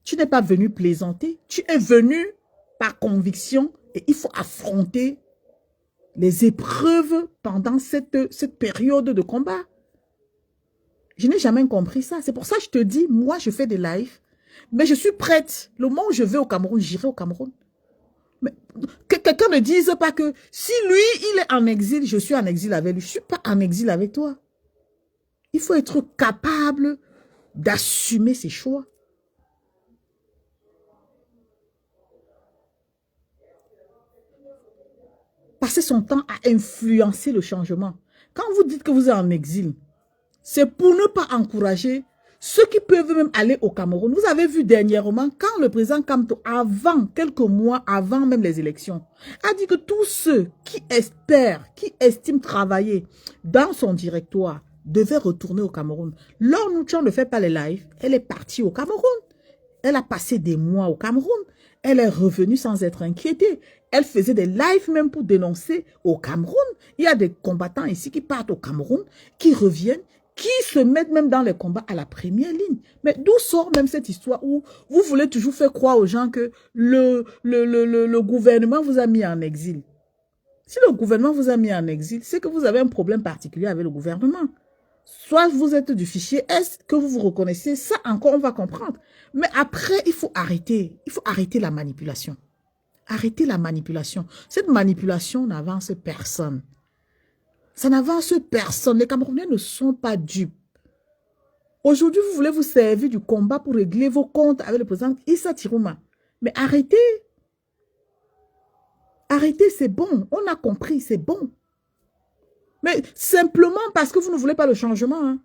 Tu n'es pas venu plaisanter. Tu es venu par conviction et il faut affronter les épreuves pendant cette période de combat. Je n'ai jamais compris ça. C'est pour ça que je te dis, moi je fais des lives, mais je suis prête. Le moment où je vais au Cameroun, j'irai au Cameroun. Mais que quelqu'un ne dise pas que si lui, il est en exil, je suis en exil avec lui. Je ne suis pas en exil avec toi. Il faut être capable d'assumer ses choix. passer son temps à influencer le changement. Quand vous dites que vous êtes en exil, c'est pour ne pas encourager ceux qui peuvent même aller au Cameroun. Vous avez vu dernièrement, quand le président Kamto, avant, quelques mois avant même les élections, a dit que tous ceux qui espèrent, qui estiment travailler dans son directoire, devaient retourner au Cameroun. Laure Nouchon ne fait pas les lives, elle est partie au Cameroun. Elle a passé des mois au Cameroun. Elle est revenue sans être inquiétée. Elle faisait des lives même pour dénoncer au Cameroun. Il y a des combattants ici qui partent au Cameroun, qui reviennent, qui se mettent même dans les combats à la première ligne. Mais d'où sort même cette histoire où vous voulez toujours faire croire aux gens que le gouvernement vous a mis en exil? Si le gouvernement vous a mis en exil, c'est que vous avez un problème particulier avec le gouvernement. Soit vous êtes du fichier S, que vous vous reconnaissez, ça encore on va comprendre. Mais après, il faut arrêter la manipulation. Arrêtez la manipulation. Cette manipulation n'avance personne. Ça n'avance personne. Les Camerounais ne sont pas dupes. Aujourd'hui, vous voulez vous servir du combat pour régler vos comptes avec le président Issa Tirouma. Mais arrêtez. Arrêtez, c'est bon. On a compris, c'est bon. Mais simplement parce que vous ne voulez pas le changement. Hein.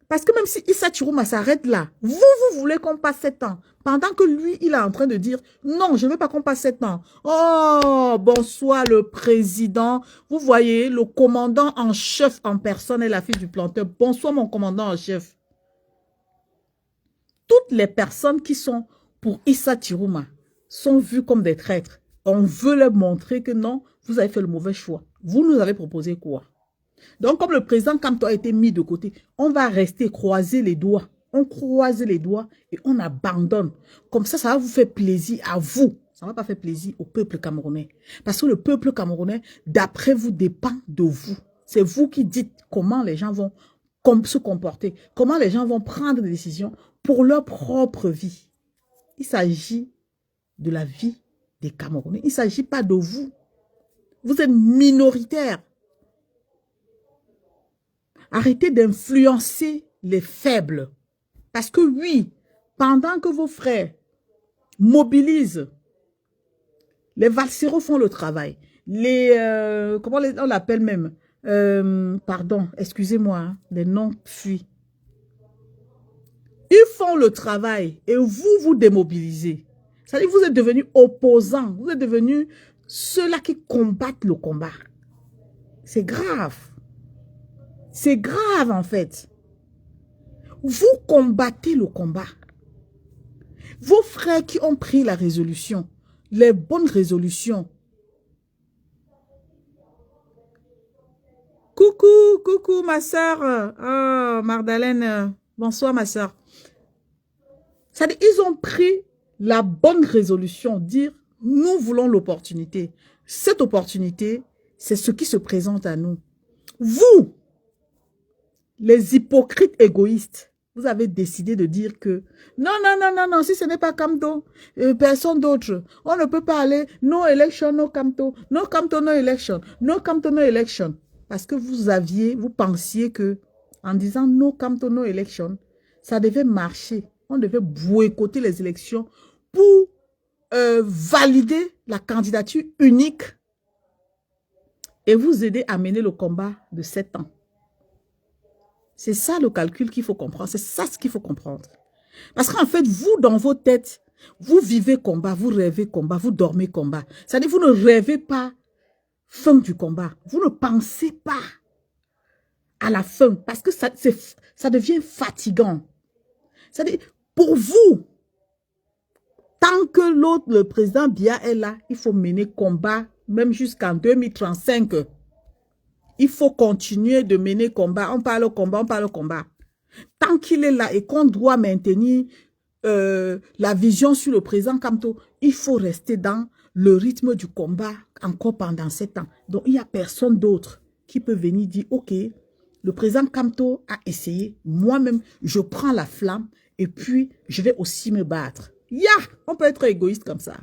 Parce que même si Issa Tirouma s'arrête là, vous voulez qu'on passe 7 ans. Pendant que lui, il est en train de dire, non, je ne veux pas qu'on passe 7 ans. Oh, bonsoir le président. Vous voyez, le commandant en chef en personne est la fille du planteur. Bonsoir mon commandant en chef. Toutes les personnes qui sont pour Issa Tirouma sont vues comme des traîtres. On veut leur montrer que non, vous avez fait le mauvais choix. Vous nous avez proposé quoi? Donc, comme le président Kamto a été mis de côté, on va rester croiser les doigts. On croise les doigts et on abandonne. Comme ça va vous faire plaisir à vous. Ça ne va pas faire plaisir au peuple camerounais. Parce que le peuple camerounais, d'après vous, dépend de vous. C'est vous qui dites comment les gens vont se comporter, comment les gens vont prendre des décisions pour leur propre vie. Il s'agit de la vie des Camerounais. Il ne s'agit pas de vous. Vous êtes minoritaire. Arrêtez d'influencer les faibles. Parce que oui, pendant que vos frères mobilisent, les valseros font le travail. Comment on l'appelle même? Pardon, excusez-moi, hein, les noms fuient. Ils font le travail et vous démobilisez. C'est-à-dire que vous êtes devenus opposants. Vous êtes devenus ceux-là qui combattent le combat. C'est grave. C'est grave en fait. Vous combattez le combat. Vos frères qui ont pris la résolution, les bonnes résolutions. Coucou ma soeur. Oh, Magdalene. Bonsoir ma soeur. C'est-à-dire ils ont pris la bonne résolution, dire nous voulons l'opportunité. Cette opportunité, c'est ce qui se présente à nous. Vous, les hypocrites égoïstes, vous avez décidé de dire que non, si ce n'est pas Kamto, personne d'autre, on ne peut pas aller, no election, no Kamto, no Kamto, no election, no Kamto, no election. Parce que vous pensiez que en disant no Kamto, no election, ça devait marcher. On devait boycotter les élections pour valider la candidature unique et vous aider à mener le combat de 7 ans. C'est ça le calcul qu'il faut comprendre. C'est ça ce qu'il faut comprendre. Parce qu'en fait, vous, dans vos têtes, vous vivez combat, vous rêvez combat, vous dormez combat. C'est-à-dire vous ne rêvez pas fin du combat. Vous ne pensez pas à la fin parce que ça devient fatigant. C'est-à-dire, pour vous, tant que l'autre, le président Biya est là, il faut mener combat, même jusqu'en 2035. Il faut continuer de mener combat. On parle combat. Tant qu'il est là et qu'on doit maintenir la vision sur le président Kamto, il faut rester dans le rythme du combat encore pendant 7 ans. Donc, il n'y a personne d'autre qui peut venir dire, OK, le président Kamto a essayé, moi-même, je prends la flamme et puis je vais aussi me battre. On peut être égoïste comme ça.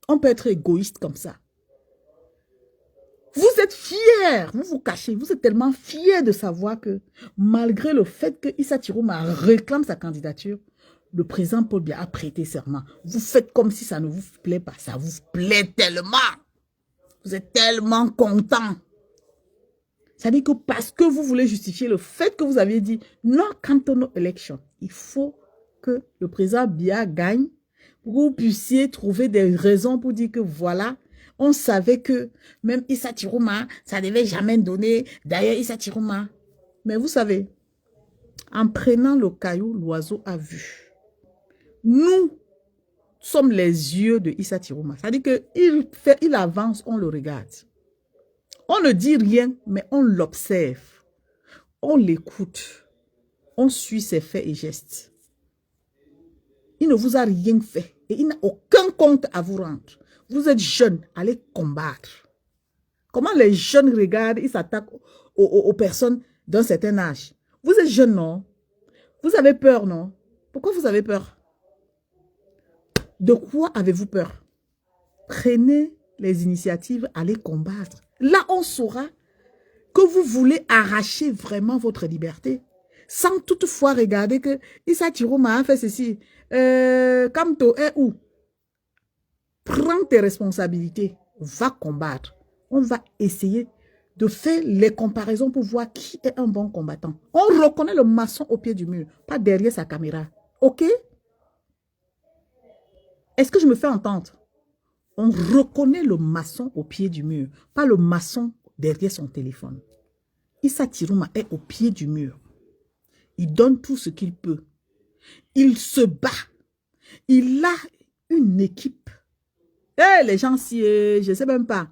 On peut être égoïste comme ça. Vous êtes fiers, vous vous cachez, vous êtes tellement fiers de savoir que malgré le fait que Issa Tirouma réclame sa candidature, le président Paul Biya a prêté serment. Vous faites comme si ça ne vous plaît pas. Ça vous plaît tellement. Vous êtes tellement content. Ça dit que parce que vous voulez justifier le fait que vous aviez dit non cantonal election, il faut que le président Biya gagne pour que vous puissiez trouver des raisons pour dire que voilà, on savait que même Issa Tirouma, ça ne devait jamais donner. D'ailleurs, Issa Tirouma. Mais vous savez, en prenant le caillou, l'oiseau a vu. Nous sommes les yeux de Issa Tirouma. Ça dit qu'il avance, on le regarde. On ne dit rien, mais on l'observe. On l'écoute. On suit ses faits et gestes. Il ne vous a rien fait. Et il n'a aucun compte à vous rendre. Vous êtes jeune, allez combattre. Comment les jeunes regardent, ils s'attaquent aux personnes d'un certain âge. Vous êtes jeune, non? Vous avez peur, non? Pourquoi vous avez peur? De quoi avez-vous peur? Prenez les initiatives, allez combattre. Là, on saura que vous voulez arracher vraiment votre liberté. Sans toutefois regarder que Issa Tirouma a fait ceci. Kamto est où? Prends tes responsabilités. Va combattre. On va essayer de faire les comparaisons pour voir qui est un bon combattant. On reconnaît le maçon au pied du mur, pas derrière sa caméra. OK? Est-ce que je me fais entendre? On reconnaît le maçon au pied du mur, pas le maçon derrière son téléphone. Issa Tirouma est au pied du mur. Il donne tout ce qu'il peut. Il se bat. Il a une équipe. Les gens, si je ne sais même pas.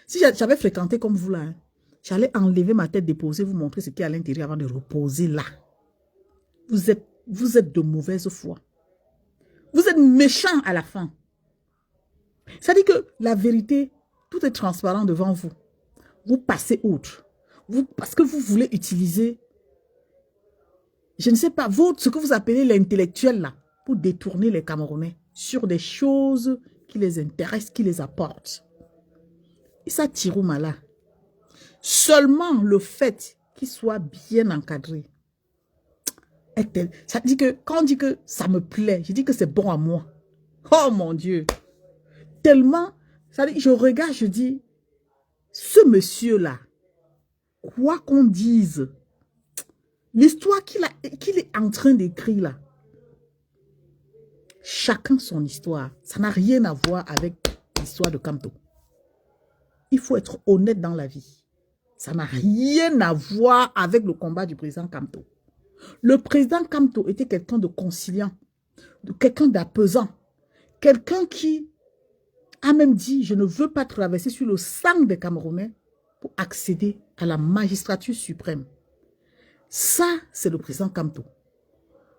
Si j'avais fréquenté comme vous là, hein, j'allais enlever ma tête, déposer, vous montrer ce qu'il y a à l'intérieur avant de reposer là. Vous êtes de mauvaise foi. Vous êtes méchant à la fin. Ça dit que la vérité, tout est transparent devant vous. Vous passez outre. Parce que vous voulez utiliser, je ne sais pas, ce que vous appelez l'intellectuel là, pour détourner les Camerounais sur des choses qui les intéressent, qui les apportent. Issa Tirouma là, seulement le fait qu'il soit bien encadré, ça dit que, quand on dit que ça me plaît, je dis que c'est bon à moi. Oh mon Dieu! Tellement, ça dit, je regarde, je dis, ce monsieur-là, quoi qu'on dise, l'histoire qu'il est en train d'écrire là, chacun son histoire, ça n'a rien à voir avec l'histoire de Kamto. Il faut être honnête dans la vie. Ça n'a rien à voir avec le combat du président Kamto. Le président Kamto était quelqu'un de conciliant, quelqu'un d'apaisant, quelqu'un qui a même dit, je ne veux pas traverser sur le sang des Camerounais pour accéder à la magistrature suprême. Ça, c'est le président Kamto.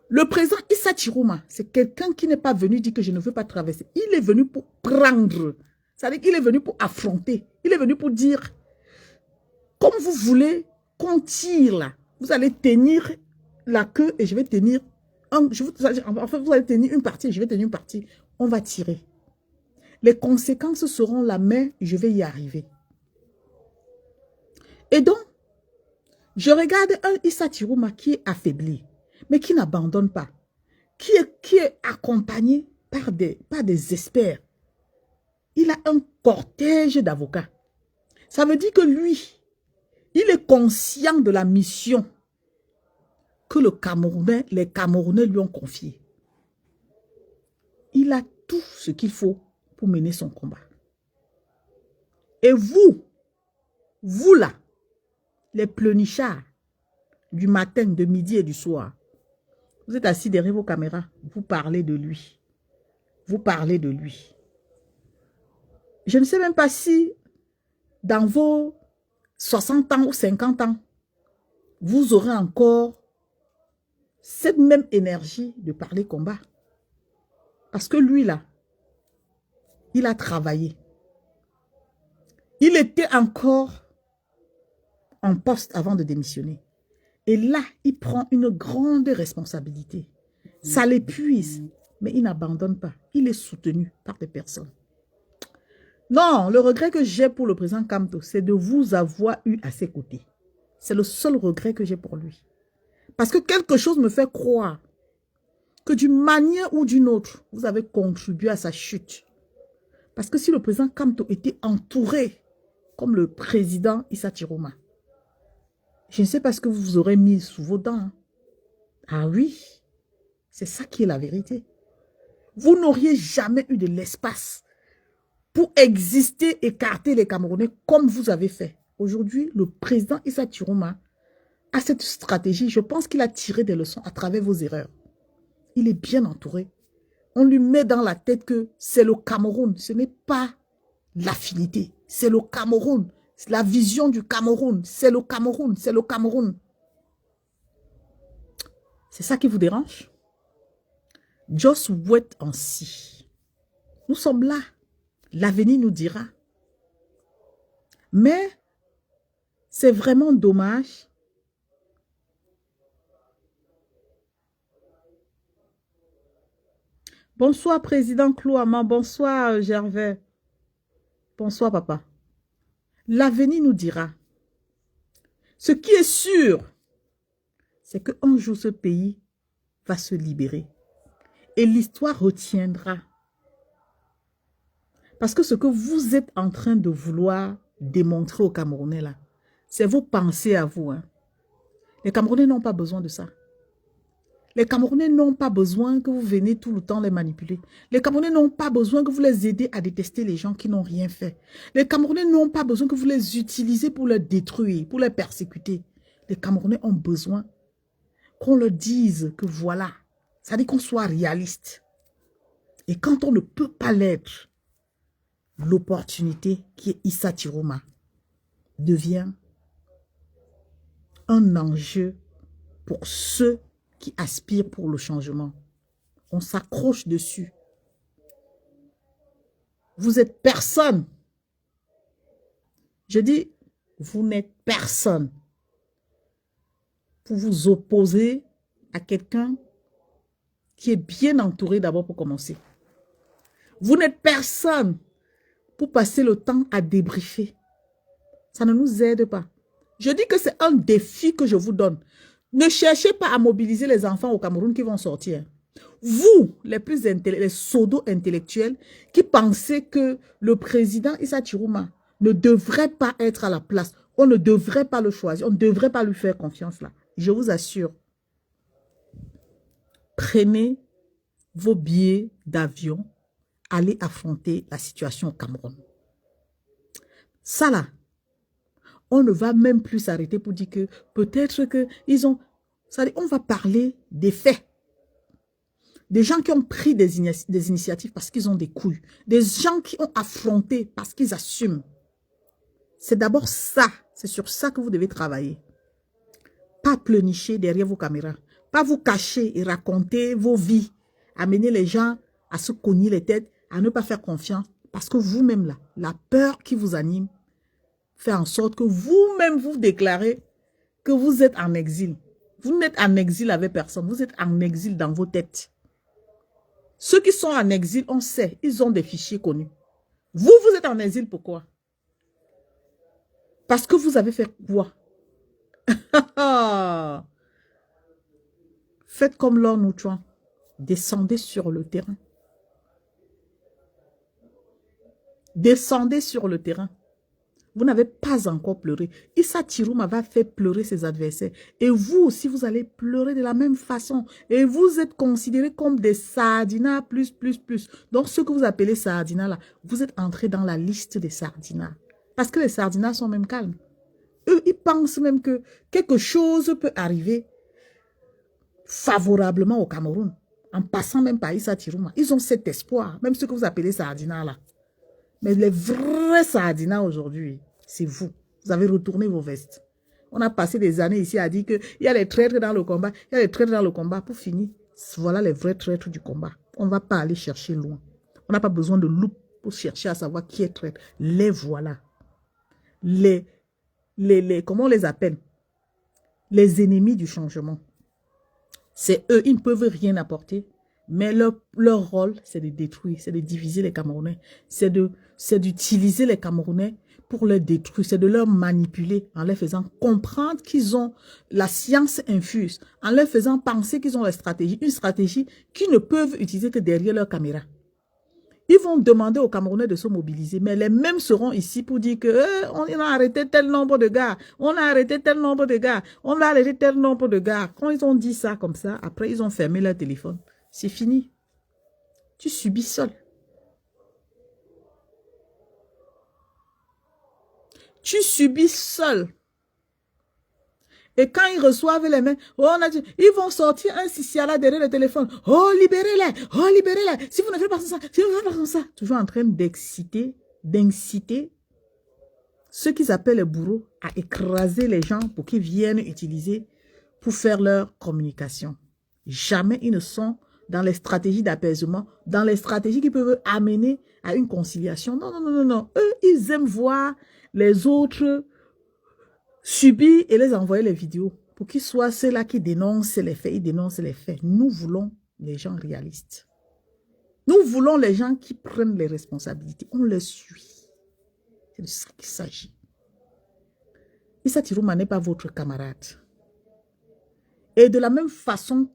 Le président Issa Tirouma, c'est quelqu'un qui n'est pas venu dire que je ne veux pas traverser. Il est venu pour prendre. C'est-à-dire qu'il est venu pour affronter. Il est venu pour dire, comme vous voulez qu'on tire là, vous allez tenir la queue et je vais tenir, vous allez tenir une partie et je vais tenir une partie. On va tirer. Les conséquences seront la main, je vais y arriver. Et donc, je regarde un Issa Tirouma qui est affaibli, mais qui n'abandonne pas, qui est accompagné par des experts. Il a un cortège d'avocats. Ça veut dire que lui, il est conscient de la mission que les Camerounais lui ont confiée. Il a tout ce qu'il faut pour mener son combat. Et vous là, les pleurnichards du matin, de midi et du soir, vous êtes assis derrière vos caméras, vous parlez de lui. Vous parlez de lui. Je ne sais même pas si dans vos 60 ans ou 50 ans, vous aurez encore cette même énergie de parler combat. Parce que lui là, il a travaillé. Il était encore en poste avant de démissionner. Et là, il prend une grande responsabilité. Ça l'épuise, mais il n'abandonne pas. Il est soutenu par des personnes. Non, le regret que j'ai pour le président Kamto, c'est de vous avoir eu à ses côtés. C'est le seul regret que j'ai pour lui. Parce que quelque chose me fait croire que d'une manière ou d'une autre, vous avez contribué à sa chute. Parce que si le président Kamto était entouré comme le président Issa Chiroma, je ne sais pas ce que vous aurez mis sous vos dents. Hein. Ah oui, c'est ça qui est la vérité. Vous n'auriez jamais eu de l'espace pour exister, écarter les Camerounais comme vous avez fait. Aujourd'hui, le président Issa Chiroma a cette stratégie. Je pense qu'il a tiré des leçons à travers vos erreurs. Il est bien entouré. On lui met dans la tête que c'est le Cameroun. Ce n'est pas l'affinité. C'est le Cameroun. C'est la vision du Cameroun. C'est le Cameroun. C'est le Cameroun. C'est ça qui vous dérange? Just wait and see. Nous sommes là. L'avenir nous dira. Mais c'est vraiment dommage. Bonsoir, Président Clouama. Bonsoir, Gervais. Bonsoir, papa. L'avenir nous dira. Ce qui est sûr, c'est qu'un jour, ce pays va se libérer. Et l'histoire retiendra. Parce que ce que vous êtes en train de vouloir démontrer aux Camerounais, là, c'est vos pensées à vous. Hein. Les Camerounais n'ont pas besoin de ça. Les Camerounais n'ont pas besoin que vous venez tout le temps les manipuler. Les Camerounais n'ont pas besoin que vous les aidez à détester les gens qui n'ont rien fait. Les Camerounais n'ont pas besoin que vous les utilisez pour les détruire, pour les persécuter. Les Camerounais ont besoin qu'on leur dise que voilà, ça dit qu'on soit réaliste. Et quand on ne peut pas l'être, l'opportunité qui est Issa Chiroma devient un enjeu pour ceux qui aspirent pour le changement. On s'accroche dessus. Vous êtes personne. Je dis, vous n'êtes personne pour vous opposer à quelqu'un qui est bien entouré d'abord pour commencer. Vous n'êtes personne pour passer le temps à débriefer. Ça ne nous aide pas. Je dis que c'est un défi que je vous donne. Ne cherchez pas à mobiliser les enfants au Cameroun qui vont sortir. Vous, les plus les pseudo-intellectuels, qui pensez que le président Issa Chiroma ne devrait pas être à la place. On ne devrait pas le choisir. On ne devrait pas lui faire confiance là. Je vous assure. Prenez vos billets d'avion. Allez affronter la situation au Cameroun. Ça là, on ne va même plus s'arrêter pour dire que peut-être qu'ils ont... On va parler des faits. Des gens qui ont pris des initiatives parce qu'ils ont des couilles. Des gens qui ont affronté parce qu'ils assument. C'est d'abord ça. C'est sur ça que vous devez travailler. Pas pleurnicher derrière vos caméras. Pas vous cacher et raconter vos vies. Amener les gens à se cogner les têtes, à ne pas faire confiance. Parce que vous-même là, la peur qui vous anime, fait en sorte que vous-même vous déclarez que vous êtes en exil. Vous n'êtes en exil avec personne. Vous êtes en exil dans vos têtes. Ceux qui sont en exil, on sait, ils ont des fichiers connus. Vous, vous êtes en exil pourquoi? Parce que vous avez fait quoi? Faites comme Lord Noutouan. Descendez sur le terrain. Descendez sur le terrain. Vous n'avez pas encore pleuré. Issa Chiroma va faire pleurer ses adversaires. Et vous aussi, vous allez pleurer de la même façon. Et vous êtes considérés comme des sardinas plus. Donc, ce que vous appelez sardinas là, vous êtes entrés dans la liste des sardinas. Parce que les sardinas sont même calmes. Eux, ils pensent même que quelque chose peut arriver favorablement au Cameroun. En passant même par Issa Chiroma. Ils ont cet espoir. Même ce que vous appelez sardinas là. Mais les vrais sardinas aujourd'hui, c'est vous. Vous avez retourné vos vestes. On a passé des années ici à dire qu'il y a les traîtres dans le combat. Il y a les traîtres dans le combat. Pour finir, voilà les vrais traîtres du combat. On ne va pas aller chercher loin. On n'a pas besoin de loupe pour chercher à savoir qui est traître. Les voilà. Comment on les appelle? Les ennemis du changement. C'est eux, ils ne peuvent rien apporter. Mais leur rôle, c'est de détruire, c'est de diviser les Camerounais. C'est d'utiliser les Camerounais pour les détruire, c'est de leur manipuler en leur faisant comprendre qu'ils ont la science infuse, en leur faisant penser qu'ils ont la stratégie, une stratégie qu'ils ne peuvent utiliser que derrière leur caméra. Ils vont demander aux Camerounais de se mobiliser, mais les mêmes seront ici pour dire que on a arrêté tel nombre de gars, on a arrêté tel nombre de gars, on a arrêté tel nombre de gars. Quand ils ont dit ça comme ça, après ils ont fermé leur téléphone. C'est fini. Tu subis seul. Tu subis seul. Et quand ils reçoivent les mains, ils vont sortir un siciala derrière le téléphone. Oh, libérez-les, oh, libérez-les. Si vous ne faites pas ça, si vous ne faites pas ça. Toujours en train d'inciter ceux qu'ils appellent les bourreaux à écraser les gens pour qu'ils viennent utiliser pour faire leur communication. Jamais ils ne sont dans les stratégies d'apaisement, dans les stratégies qui peuvent amener à une conciliation. Non, non, non, non, non. Eux, ils aiment voir les autres subir et les envoyer les vidéos pour qu'ils soient ceux-là qui dénoncent les faits. Ils dénoncent les faits. Nous voulons les gens réalistes. Nous voulons les gens qui prennent les responsabilités. On les suit. C'est de ça qu'il s'agit. Issa Tirouma n'est pas votre camarade. Et de la même façon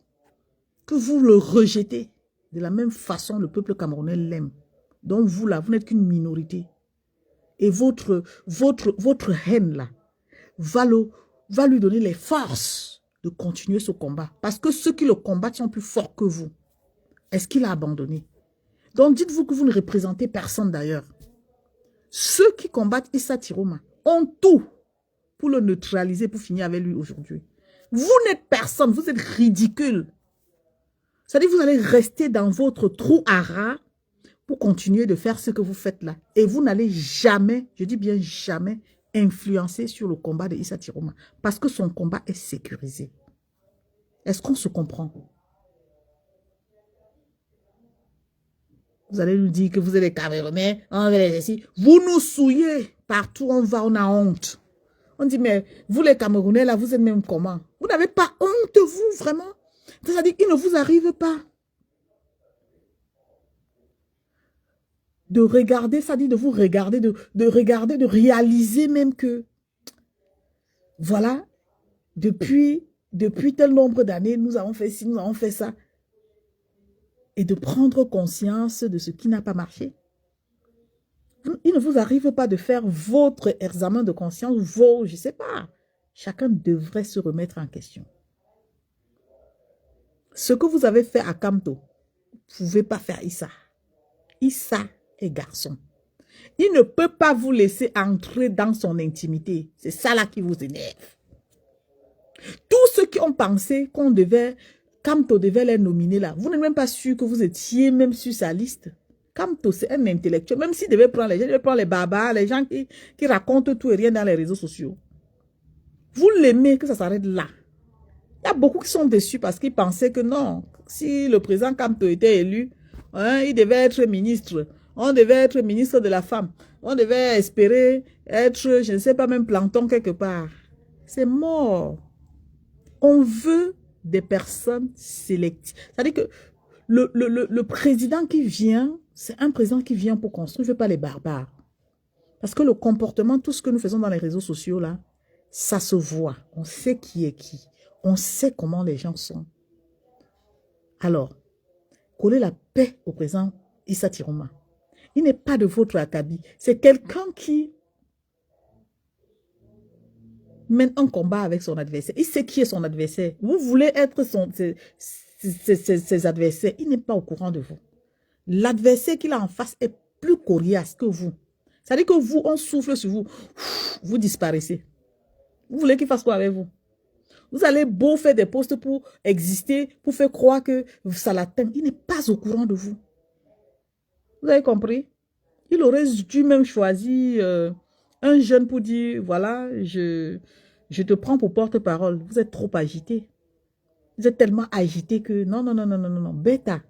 que vous le rejetez, de la même façon le peuple camerounais l'aime. Donc vous là, vous n'êtes qu'une minorité. Et votre haine là, va lui donner les forces de continuer ce combat. Parce que ceux qui le combattent sont plus forts que vous. Est-ce qu'il a abandonné? Donc dites-vous que vous ne représentez personne d'ailleurs. Ceux qui combattent Issa Tirouma ont tout pour le neutraliser, pour finir avec lui aujourd'hui. Vous n'êtes personne, vous êtes ridicule. C'est-à-dire que vous allez rester dans votre trou à rats pour continuer de faire ce que vous faites là. Et vous n'allez jamais, je dis bien jamais, influencer sur le combat de Issa Tirouma. Parce que son combat est sécurisé. Est-ce qu'on se comprend? Vous allez nous dire que vous êtes des Camerounais, vous nous souillez. Partout où on va, on a honte. On dit, mais vous les Camerounais, là, vous êtes même comment? Vous n'avez pas honte, vous, vraiment? C'est-à-dire qu'il ne vous arrive pas de regarder, ça dit de vous regarder, de regarder, de réaliser même que, voilà, depuis tel nombre d'années, nous avons fait ci, nous avons fait ça. Et de prendre conscience de ce qui n'a pas marché. Il ne vous arrive pas de faire votre examen de conscience, je ne sais pas. Chacun devrait se remettre en question. Ce que vous avez fait à Kamto, vous ne pouvez pas faire Issa. Issa est garçon. Il ne peut pas vous laisser entrer dans son intimité. C'est ça là qui vous énerve. Tous ceux qui ont pensé Kamto devait les nominer là, vous n'êtes même pas sûr que vous étiez même sur sa liste. Kamto, c'est un intellectuel. Même s'il devait prendre les gens, il devait prendre les barbares, les gens qui racontent tout et rien dans les réseaux sociaux. Vous l'aimez que ça s'arrête là. Il y a beaucoup qui sont déçus parce qu'ils pensaient que non, si le président Kamto était élu, il devait être ministre. On devait être ministre de la femme. On devait espérer être, je ne sais pas, même planton quelque part. C'est mort. On veut des personnes sélectives. C'est-à-dire que le président qui vient, c'est un président qui vient pour construire, je ne veux pas les barbares. Parce que le comportement, tout ce que nous faisons dans les réseaux sociaux, là, ça se voit. On sait qui est qui. On sait comment les gens sont. Alors, coller la paix au président Issa Tirouma. Il n'est pas de votre acabit. C'est quelqu'un qui mène un combat avec son adversaire. Il sait qui est son adversaire. Vous voulez être ses adversaires. Il n'est pas au courant de vous. L'adversaire qu'il a en face est plus coriace que vous. C'est-à-dire que vous, on souffle sur vous. Vous disparaissez. Vous voulez qu'il fasse quoi avec vous? Vous allez beau faire des posts pour exister, pour faire croire que ça l'atteint. Il n'est pas au courant de vous. Vous avez compris? Il aurait dû même choisir un jeune pour dire, voilà, je te prends pour porte-parole. Vous êtes trop agité. Vous êtes tellement agité que non, non, non, non, non, non, bêta.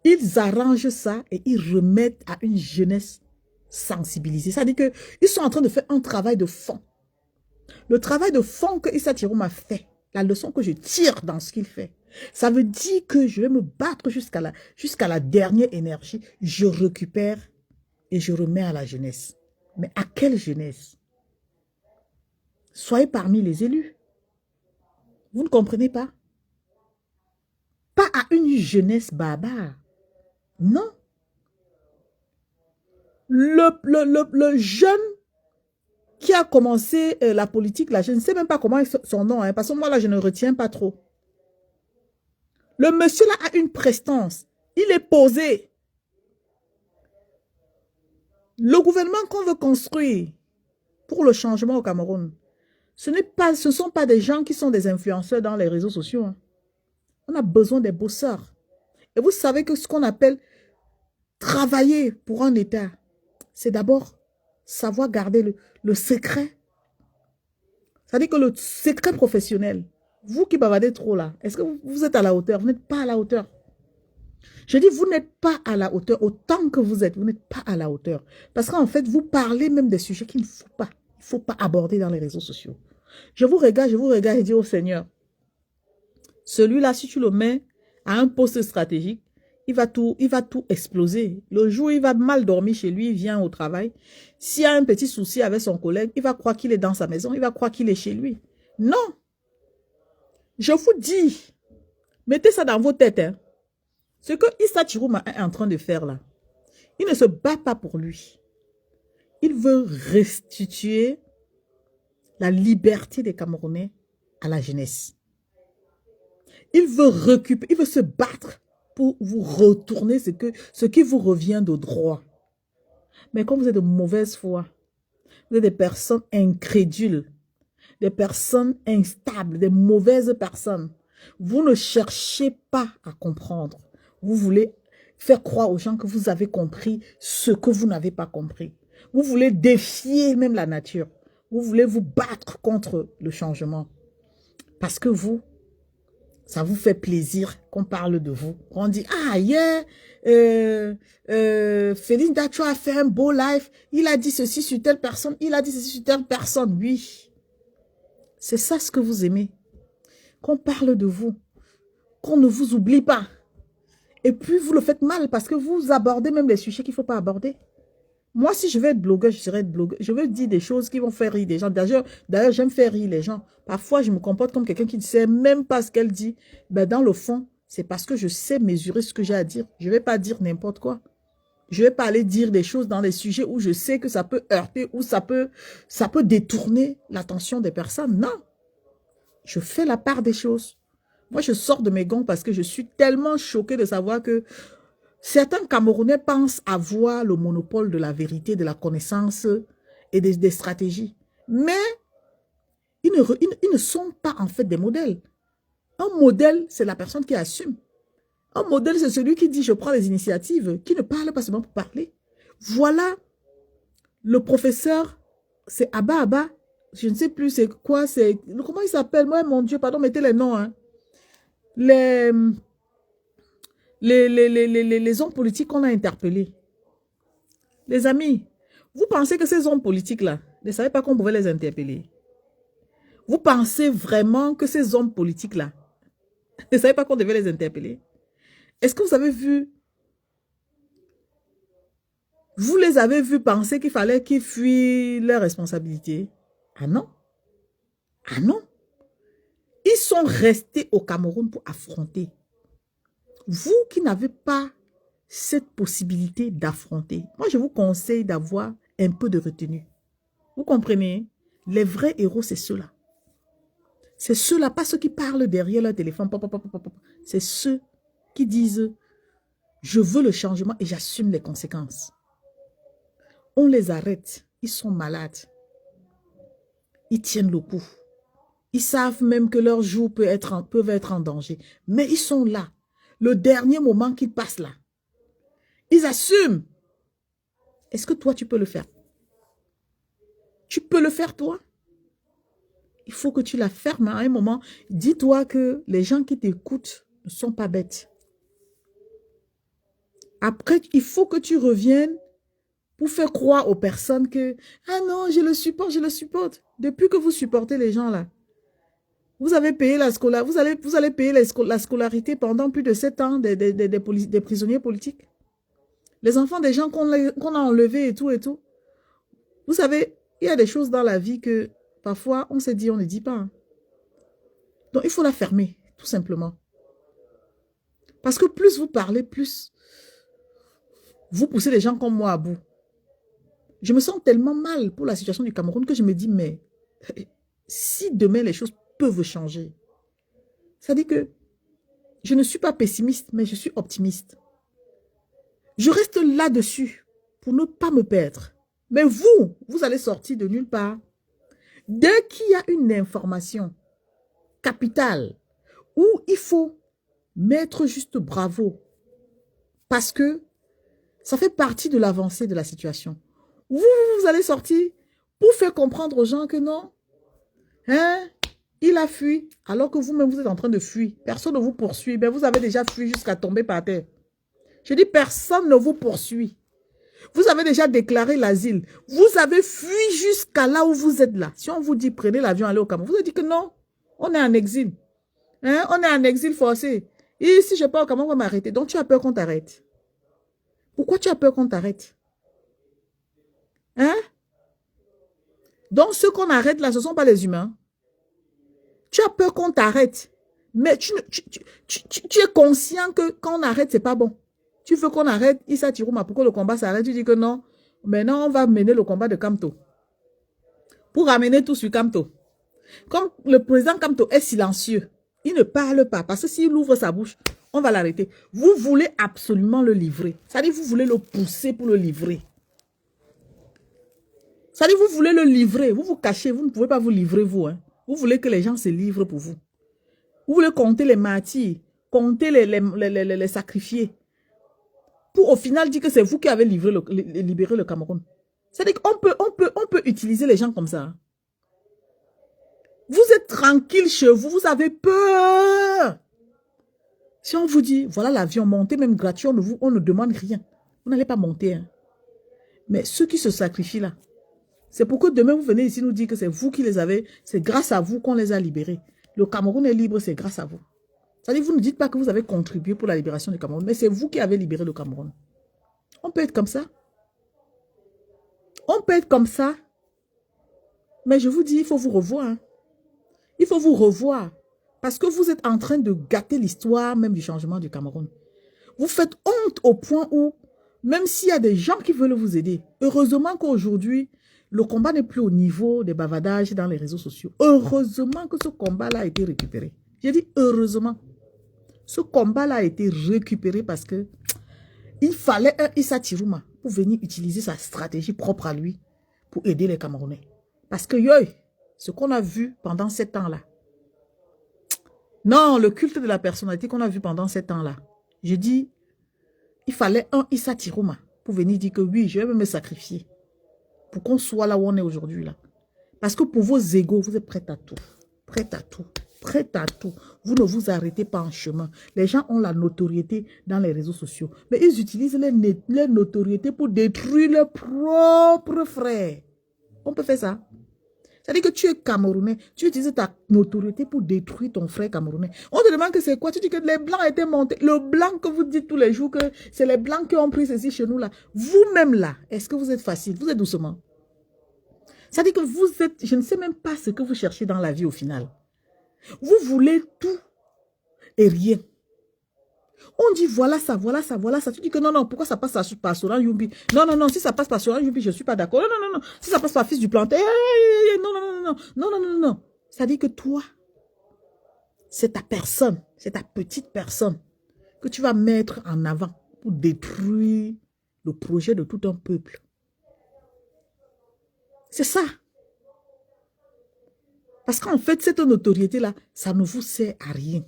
Ils arrangent ça et ils remettent à une jeunesse sensibilisée. Ça veut dire qu'ils sont en train de faire un travail de fond. Le travail de fond que Issa Tirouma fait, la leçon que je tire dans ce qu'il fait, Ça veut dire que je vais me battre jusqu'à la dernière énergie. Je récupère et je remets à la jeunesse. Mais à quelle jeunesse? Soyez parmi les élus. Vous ne comprenez pas? Pas à une jeunesse barbare. Non. Le jeune qui a commencé la politique, là, je ne sais même pas comment est son nom, hein, parce que moi, là, je ne retiens pas trop. Le monsieur, là, a une prestance. Il est posé. Le gouvernement qu'on veut construire pour le changement au Cameroun, ce ne sont pas des gens qui sont des influenceurs dans les réseaux sociaux. Hein. On a besoin des bosseurs. Et vous savez que ce qu'on appelle travailler pour un État, c'est d'abord savoir garder le secret. C'est-à-dire que le secret professionnel, vous qui bavardez trop là, est-ce que vous êtes à la hauteur? Vous n'êtes pas à la hauteur. Je dis, vous n'êtes pas à la hauteur. Autant que vous n'êtes pas à la hauteur. Parce qu'en fait, vous parlez même des sujets qu'il ne faut pas aborder dans les réseaux sociaux. Je vous regarde et dis au Seigneur, celui-là, si tu le mets à un poste stratégique, il va tout exploser. Le jour où il va mal dormir chez lui, il vient au travail. S'il y a un petit souci avec son collègue, il va croire qu'il est dans sa maison, il va croire qu'il est chez lui. Non. Je vous dis, mettez ça dans vos têtes. Hein. Ce que Issa Chirouma est en train de faire là, il ne se bat pas pour lui. Il veut restituer la liberté des Camerounais à la jeunesse. Il veut récupérer, il veut se battre pour vous retourner ce qui vous revient de droit. Mais comme vous êtes de mauvaise foi, vous êtes des personnes incrédules, des personnes instables, des mauvaises personnes, vous ne cherchez pas à comprendre. Vous voulez faire croire aux gens que vous avez compris ce que vous n'avez pas compris. Vous voulez défier même la nature. Vous voulez vous battre contre le changement. Parce que vous, ça vous fait plaisir qu'on parle de vous. On dit, ah, yeah, Félix Dacho a fait un beau live. Il a dit ceci sur telle personne. Il a dit ceci sur telle personne. Oui. C'est ça ce que vous aimez. Qu'on parle de vous. Qu'on ne vous oublie pas. Et puis, vous le faites mal parce que vous abordez même les sujets qu'il ne faut pas aborder. Moi, si je veux être blogueur, je serai être blogueur. Je veux dire des choses qui vont faire rire des gens. D'ailleurs, j'aime faire rire les gens. Parfois, je me comporte comme quelqu'un qui ne sait même pas ce qu'elle dit. Ben, dans le fond, c'est parce que je sais mesurer ce que j'ai à dire. Je ne vais pas dire n'importe quoi. Je ne vais pas aller dire des choses dans les sujets où je sais que ça peut heurter, ou ça peut détourner l'attention des personnes. Non. Je fais la part des choses. Moi, je sors de mes gonds parce que je suis tellement choquée de savoir que certains Camerounais pensent avoir le monopole de la vérité, de la connaissance et des stratégies. Mais ils ne sont pas en fait des modèles. Un modèle, c'est la personne qui assume. Un modèle, c'est celui qui dit « je prends les initiatives », qui ne parle pas seulement pour parler. Voilà, le professeur, c'est Abba, je ne sais plus c'est quoi, comment il s'appelle? Moi, mon Dieu, pardon, mettez les noms. Hein. Les hommes politiques qu'on a interpellés. Les amis, vous pensez que ces hommes politiques-là ne savaient pas qu'on pouvait les interpeller? Vous pensez vraiment que ces hommes politiques-là ne savaient pas qu'on devait les interpeller? Est-ce que vous avez vu, vous les avez vus penser qu'il fallait qu'ils fuient leurs responsabilités? Ah non. Ah non. Ils sont restés au Cameroun pour affronter. Vous qui n'avez pas cette possibilité d'affronter, moi je vous conseille d'avoir un peu de retenue. Vous comprenez? Les vrais héros, c'est ceux-là. C'est ceux-là, pas ceux qui parlent derrière leur téléphone. C'est ceux qui disent, je veux le changement et j'assume les conséquences. On les arrête, ils sont malades. Ils tiennent le coup. Ils savent même que leur jour peuvent être en danger. Mais ils sont là. Le dernier moment qu'ils passent là, ils assument. Est-ce que toi, tu peux le faire? Tu peux le faire, toi? Il faut que tu la fermes à un moment. Dis-toi que les gens qui t'écoutent ne sont pas bêtes. Après, il faut que tu reviennes pour faire croire aux personnes que « Ah non, je le supporte, je le supporte. » Depuis que vous supportez les gens là, Vous avez payé la scolarité, vous allez payer la scolarité pendant plus de 7 ans des prisonniers politiques. Les enfants des gens qu'on a enlevés et tout et tout. Vous savez, il y a des choses dans la vie que parfois on s'est dit, on ne dit pas. Hein. Donc il faut la fermer, tout simplement. Parce que plus vous parlez, plus vous poussez les gens comme moi à bout. Je me sens tellement mal pour la situation du Cameroun que je me dis, mais si demain les choses peuvent changer, ça dit que je ne suis pas pessimiste, mais je suis optimiste. Je reste là-dessus pour ne pas me perdre. Mais vous allez sortir de nulle part. Dès qu'il y a une information capitale où il faut mettre juste bravo, parce que ça fait partie de l'avancée de la situation. Vous allez sortir pour faire comprendre aux gens que non, hein, il a fui, alors que vous-même vous êtes en train de fuir. Personne ne vous poursuit, mais vous avez déjà fui jusqu'à tomber par terre. Je dis personne ne vous poursuit. Vous avez déjà déclaré l'asile. Vous avez fui jusqu'à là où vous êtes là. Si on vous dit prenez l'avion, allez au Cameroun, vous avez dit que non, on est en exil. Hein? On est en exil forcé. Et si je pars au Cameroun, on va m'arrêter. Donc tu as peur qu'on t'arrête. Pourquoi tu as peur qu'on t'arrête? Hein? Donc ceux qu'on arrête là, ce ne sont pas les humains. Tu as peur qu'on t'arrête. Mais tu es conscient que quand on arrête, ce n'est pas bon. Tu veux qu'on arrête Issa Tirouma pour que le combat s'arrête. Tu dis que non. Maintenant, on va mener le combat de Kamto. Pour ramener tout sur Kamto. Comme le président Kamto est silencieux, il ne parle pas. Parce que s'il ouvre sa bouche, on va l'arrêter. Vous voulez absolument le livrer. C'est-à-dire vous voulez le pousser pour le livrer. C'est-à-dire vous voulez le livrer. Vous vous cachez. Vous ne pouvez pas vous livrer vous. Hein. Vous voulez que les gens se livrent pour vous. Vous voulez compter les martyrs. Compter les sacrifiés. Pour au final dire que c'est vous qui avez libéré le Cameroun. C'est-à-dire qu'on peut utiliser les gens comme ça. Vous êtes tranquille chez vous, vous avez peur. Si on vous dit, voilà l'avion, montez même gratuit, on ne demande rien. Vous n'allez pas monter. Hein. Mais ceux qui se sacrifient là, c'est pour que demain vous venez ici nous dire que c'est vous qui les avez, c'est grâce à vous qu'on les a libérés. Le Cameroun est libre, c'est grâce à vous. C'est-à-dire, vous ne dites pas que vous avez contribué pour la libération du Cameroun, mais c'est vous qui avez libéré le Cameroun. On peut être comme ça. On peut être comme ça. Mais je vous dis, il faut vous revoir. Hein. Il faut vous revoir. Parce que vous êtes en train de gâter l'histoire même du changement du Cameroun. Vous faites honte au point où, même s'il y a des gens qui veulent vous aider, heureusement qu'aujourd'hui, le combat n'est plus au niveau des bavardages dans les réseaux sociaux. Heureusement que ce combat-là a été récupéré. J'ai dit heureusement. Ce combat-là a été récupéré parce que il fallait un Issa Tirouma pour venir utiliser sa stratégie propre à lui pour aider les Camerounais. Parce que ce qu'on a vu pendant 7 ans-là, non, le culte de la personnalité qu'on a vu pendant 7 ans-là, je dis, il fallait un Issa Tirouma pour venir dire que oui, je vais me sacrifier pour qu'on soit là où on est aujourd'hui. Là. Parce que pour vos égos, vous êtes prêts à tout. Prêts à tout. Prêts à tout. Vous ne vous arrêtez pas en chemin. Les gens ont la notoriété dans les réseaux sociaux. Mais ils utilisent leur notoriété pour détruire leurs propres frères. On peut faire ça. C'est-à-dire que tu es Camerounais. Tu utilises ta notoriété pour détruire ton frère Camerounais. On te demande que c'est quoi? Tu dis que les Blancs étaient montés. Le Blanc que vous dites tous les jours que c'est les Blancs qui ont pris ceci chez nous là. Vous-même là, est-ce que vous êtes facile? Vous êtes doucement. C'est-à-dire que vous êtes... Je ne sais même pas ce que vous cherchez dans la vie au final. Vous voulez tout et rien. On dit voilà ça, voilà ça, voilà ça. Tu dis que non, non, pourquoi ça passe par Soran Yumbi? Non, non, non, si ça passe par Soran Yumbi, je ne suis pas d'accord. Non, non, non, non. Si ça passe par Fils du Planté, non, non, non, non, non, non, non, non. Ça dit que toi, c'est ta personne, c'est ta petite personne que tu vas mettre en avant pour détruire le projet de tout un peuple. C'est ça. Parce qu'en fait, cette notoriété-là, ça ne vous sert à rien.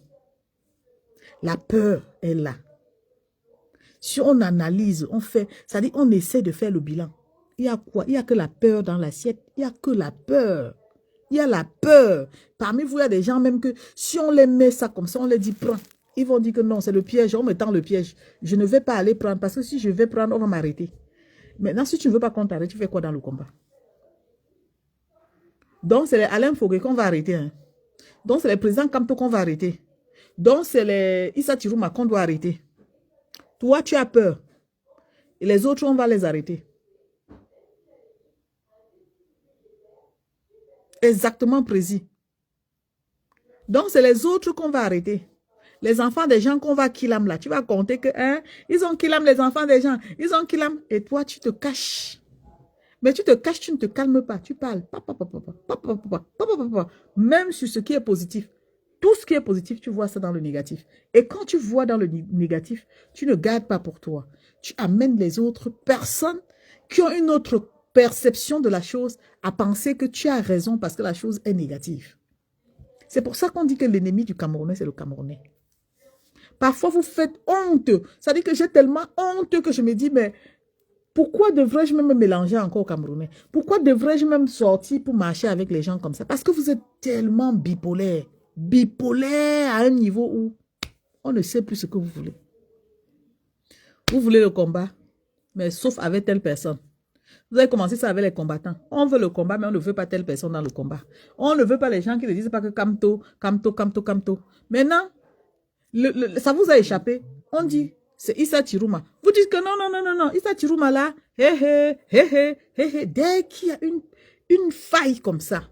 La peur est là. Si on analyse, on fait, c'est-à-dire on essaie de faire le bilan. Il y a quoi? Il n'y a que la peur dans l'assiette. Il n'y a que la peur. Il y a la peur. Parmi vous, il y a des gens même que si on les met ça comme ça, on les dit prends. Ils vont dire que non, c'est le piège. On me tend le piège. Je ne vais pas aller prendre parce que si je vais prendre, on va m'arrêter. Maintenant, si tu ne veux pas qu'on t'arrête, tu fais quoi dans le combat? Donc, c'est Alain Fogué qu'on va arrêter. Hein. Donc, c'est les présidents Kamto qu'on va arrêter. Donc, c'est les Issa Tirouma qu'on doit arrêter. Toi, tu as peur. Et les autres, on va les arrêter. Exactement précis. Donc, c'est les autres qu'on va arrêter. Les enfants des gens qu'on va killam là. Tu vas compter que, hein, ils ont killam les enfants des gens. Ils ont killam. Et toi, tu te caches. Mais tu te caches, tu ne te calmes pas. Tu parles. Même sur ce qui est positif. Tout ce qui est positif, tu vois ça dans le négatif. Et quand tu vois dans le négatif, tu ne gardes pas pour toi. Tu amènes les autres personnes qui ont une autre perception de la chose à penser que tu as raison parce que la chose est négative. C'est pour ça qu'on dit que l'ennemi du Camerounais, c'est le Camerounais. Parfois, vous faites honte. Ça dit que j'ai tellement honte que je me dis, mais pourquoi devrais-je même me mélanger encore au Camerounais? Pourquoi devrais-je même sortir pour marcher avec les gens comme ça? Parce que vous êtes tellement bipolaire. Bipolaire à un niveau où on ne sait plus ce que vous voulez. Vous voulez le combat, mais sauf avec telle personne. Vous avez commencé ça avec les combattants. On veut le combat, mais on ne veut pas telle personne dans le combat. On ne veut pas les gens qui ne disent pas que Kamto, Kamto, Kamto, Kamto. Maintenant, ça vous a échappé. On dit, c'est Issa Tirouma. Vous dites que non, non, non, non, non. Issa Tirouma là, hé, hé, hé, hé, hé, hé. Dès qu'il y a une faille comme ça,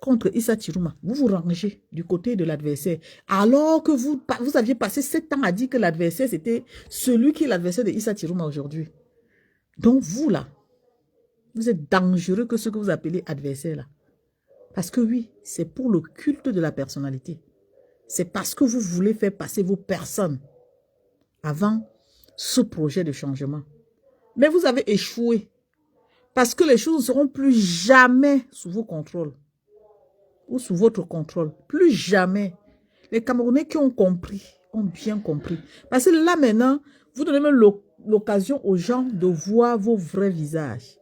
contre Issa Tirouma, vous vous rangez du côté de l'adversaire. Alors que vous aviez passé 7 ans à dire que l'adversaire, c'était celui qui est l'adversaire de Issa Tirouma aujourd'hui. Donc vous là, vous êtes dangereux que ce que vous appelez adversaire là. Parce que oui, c'est pour le culte de la personnalité. C'est parce que vous voulez faire passer vos personnes avant ce projet de changement. Mais vous avez échoué. Parce que les choses ne seront plus jamais sous vos contrôles. Ou sous votre contrôle. Plus jamais. Les Camerounais qui ont compris, ont bien compris. Parce que là maintenant, vous donnez même l'occasion aux gens de voir vos vrais visages.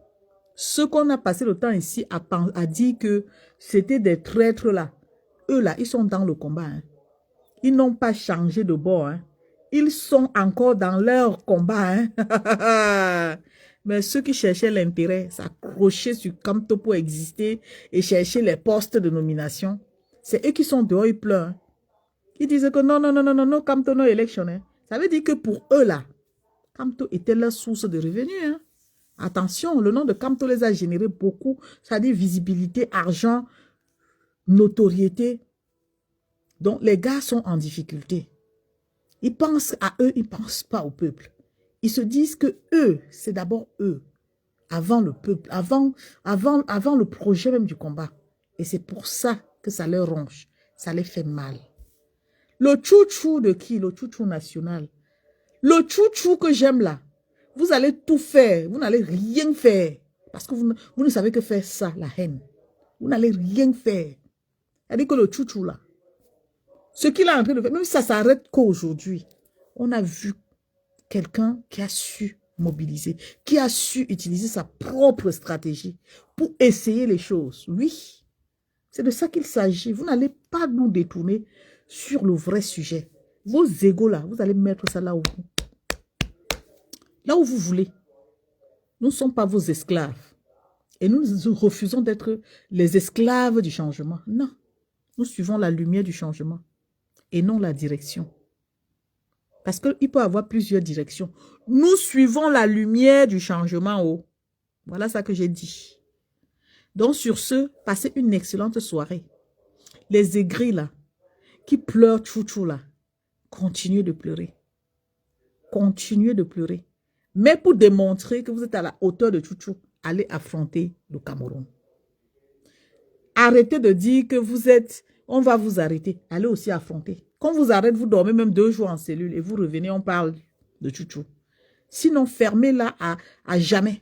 Ceux qu'on a passé le temps ici à dire que c'était des traîtres là. Eux là, ils sont dans le combat. Hein. Ils n'ont pas changé de bord. Hein. Ils sont encore dans leur combat. Hein. Mais ceux qui cherchaient l'intérêt, s'accrocher sur Kamto pour exister et chercher les postes de nomination, c'est eux qui sont dehors, ils pleurent. Hein. Ils disent que non, non, non, non, non, non, Kamto no election. Hein. Ça veut dire que pour eux là, Kamto était leur source de revenus. Hein. Attention, le nom de Kamto les a généré beaucoup, c'est-à-dire visibilité, argent, notoriété. Donc les gars sont en difficulté. Ils pensent à eux, ils ne pensent pas au peuple. Ils se disent que eux, c'est d'abord eux, avant le peuple, avant le projet même du combat. Et c'est pour ça que ça leur ronge, ça les fait mal. Le chouchou de qui? Le chouchou national. Le chouchou que j'aime là, vous allez tout faire, vous n'allez rien faire. Parce que vous ne savez que faire ça, la haine. Vous n'allez rien faire. C'est-à-dire que le chouchou là, ce qu'il est en train de faire, même si ça s'arrête qu'aujourd'hui, on a vu quelqu'un qui a su mobiliser, qui a su utiliser sa propre stratégie pour essayer les choses. Oui, c'est de ça qu'il s'agit. Vous n'allez pas nous détourner sur le vrai sujet. Vos égos là, vous allez mettre ça là où vous voulez. Nous ne sommes pas vos esclaves. Et nous refusons d'être les esclaves du changement. Non, nous suivons la lumière du changement et non la direction. Parce qu'il peut y avoir plusieurs directions. Nous suivons la lumière du changement. Oh. Voilà ça que j'ai dit. Donc sur ce, passez une excellente soirée. Les aigris là, qui pleurent chouchou là, continuez de pleurer. Continuez de pleurer. Mais pour démontrer que vous êtes à la hauteur de chouchou, allez affronter le Cameroun. Arrêtez de dire que vous êtes, on va vous arrêter. Allez aussi affronter. Quand vous arrêtez, vous dormez même 2 jours en cellule et vous revenez, on parle de chouchou. Sinon, fermez-la à jamais.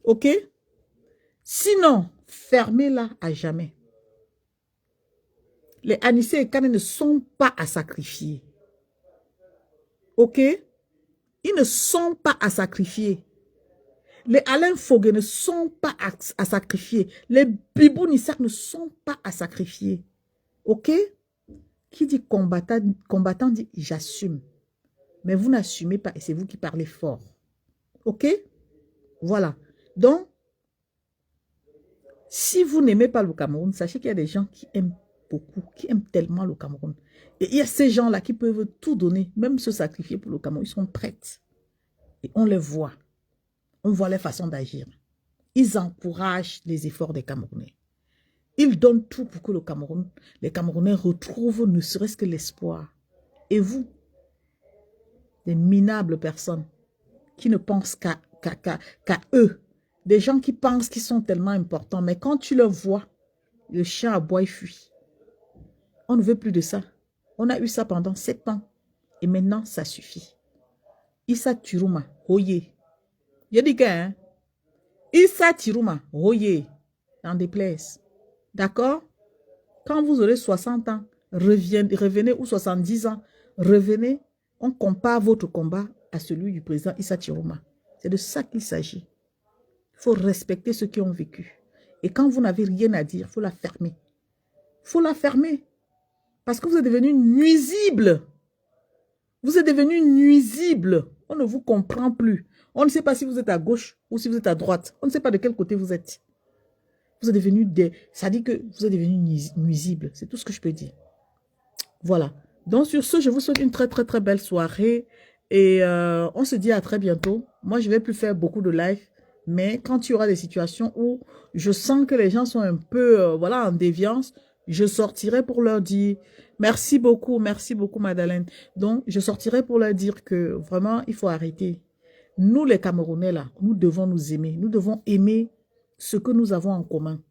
OK? Sinon, fermez-la à jamais. Les Anissé et Kane ne sont pas à sacrifier. OK? Ils ne sont pas à sacrifier. Les Alain Fogué ne sont pas à sacrifier. Les Bibou Nissak ne sont pas à sacrifier. OK? Qui dit combattant dit j'assume. Mais vous n'assumez pas et c'est vous qui parlez fort. OK? Voilà. Donc, Si vous n'aimez pas le Cameroun, sachez qu'il y a des gens qui aiment beaucoup, qui aiment tellement le Cameroun. Et il y a ces gens-là qui peuvent tout donner, même se sacrifier pour le Cameroun. Ils sont prêts. Et on les voit. On voit les façons d'agir. Ils encouragent les efforts des Camerounais. Ils donnent tout pour que le Cameroun, les Camerounais retrouvent ne serait-ce que l'espoir. Et vous, des minables personnes qui ne pensent qu'à eux, des gens qui pensent qu'ils sont tellement importants, mais quand tu le vois, le chien aboie et fuit. On ne veut plus de ça. On a eu ça pendant 7 ans. Et maintenant, ça suffit. Issa Tiruma, oye. Il y a des gars, hein? Issa Tiruma, oye. N'en déplaise. D'accord? Quand vous aurez 60 ans, revenez, ou 70 ans, revenez, on compare votre combat à celui du président Issa Tiruma. C'est de ça qu'il s'agit. Il faut respecter ceux qui ont vécu. Et quand vous n'avez rien à dire, il faut la fermer. Il faut la fermer. Parce que vous êtes devenu nuisible. Vous êtes devenu nuisible. On ne vous comprend plus. On ne sait pas si vous êtes à gauche ou si vous êtes à droite. On ne sait pas de quel côté vous êtes. Vous êtes devenu ça dit que vous êtes devenu nuisible. C'est tout ce que je peux dire. Voilà. Donc sur ce, je vous souhaite une très très très belle soirée. Et on se dit à très bientôt. Moi, je ne vais plus faire beaucoup de live. Mais quand il y aura des situations où je sens que les gens sont un peu voilà, en déviance, je sortirai pour leur dire merci beaucoup Madeleine. Donc, je sortirai pour leur dire que vraiment, il faut arrêter. Nous, les Camerounais, là, nous devons nous aimer. Nous devons aimer ce que nous avons en commun.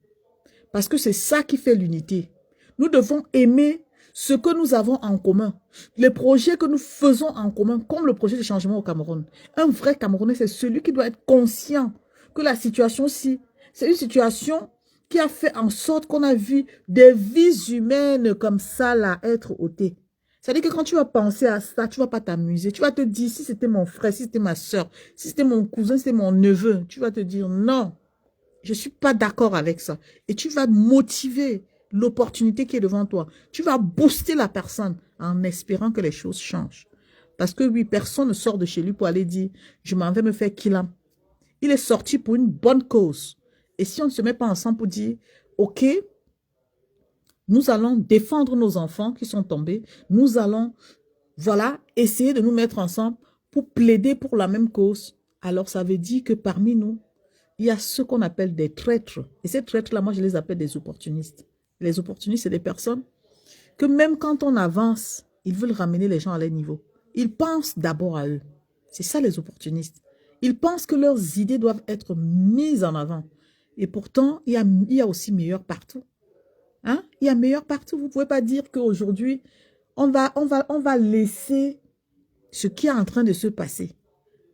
Parce que c'est ça qui fait l'unité. Nous devons aimer ce que nous avons en commun. Les projets que nous faisons en commun, comme le projet de changement au Cameroun. Un vrai Camerounais, c'est celui qui doit être conscient que la situation-ci, c'est une situation qui a fait en sorte qu'on a vu des vies humaines comme ça là être ôtées. C'est-à-dire que quand tu vas penser à ça, tu ne vas pas t'amuser. Tu vas te dire, si c'était mon frère, si c'était ma soeur, si c'était mon cousin, si c'était mon neveu, tu vas te dire non, je ne suis pas d'accord avec ça. Et tu vas motiver l'opportunité qui est devant toi. Tu vas booster la personne en espérant que les choses changent. Parce que oui, personne ne sort de chez lui pour aller dire, je m'en vais me faire killam. Il est sorti pour une bonne cause. Et si on ne se met pas ensemble pour dire, ok, nous allons défendre nos enfants qui sont tombés, nous allons, voilà, essayer de nous mettre ensemble pour plaider pour la même cause. Alors ça veut dire que parmi nous, il y a ce qu'on appelle des traîtres. Et ces traîtres-là, moi je les appelle des opportunistes. Les opportunistes, c'est des personnes que même quand on avance, ils veulent ramener les gens à leur niveau. Ils pensent d'abord à eux. C'est ça les opportunistes. Ils pensent que leurs idées doivent être mises en avant. Et pourtant, il y a aussi meilleur partout. Hein? Il y a meilleur partout. Vous ne pouvez pas dire qu'aujourd'hui, on va laisser ce qui est en train de se passer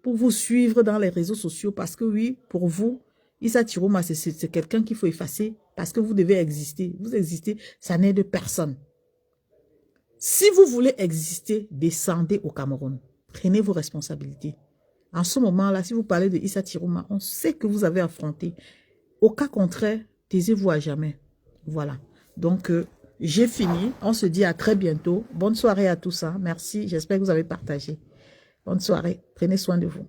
pour vous suivre dans les réseaux sociaux. Parce que oui, pour vous, Issa Tiruma, c'est quelqu'un qu'il faut effacer parce que vous devez exister. Vous existez, ça n'aide personne. Si vous voulez exister, descendez au Cameroun. Prenez vos responsabilités. En ce moment-là, si vous parlez de Issa Tiruma, on sait que vous avez affronté. Au cas contraire, taisez-vous à jamais. Voilà. Donc, j'ai fini. On se dit à très bientôt. Bonne soirée à tous. Hein. Merci. J'espère que vous avez partagé. Bonne soirée. Prenez soin de vous.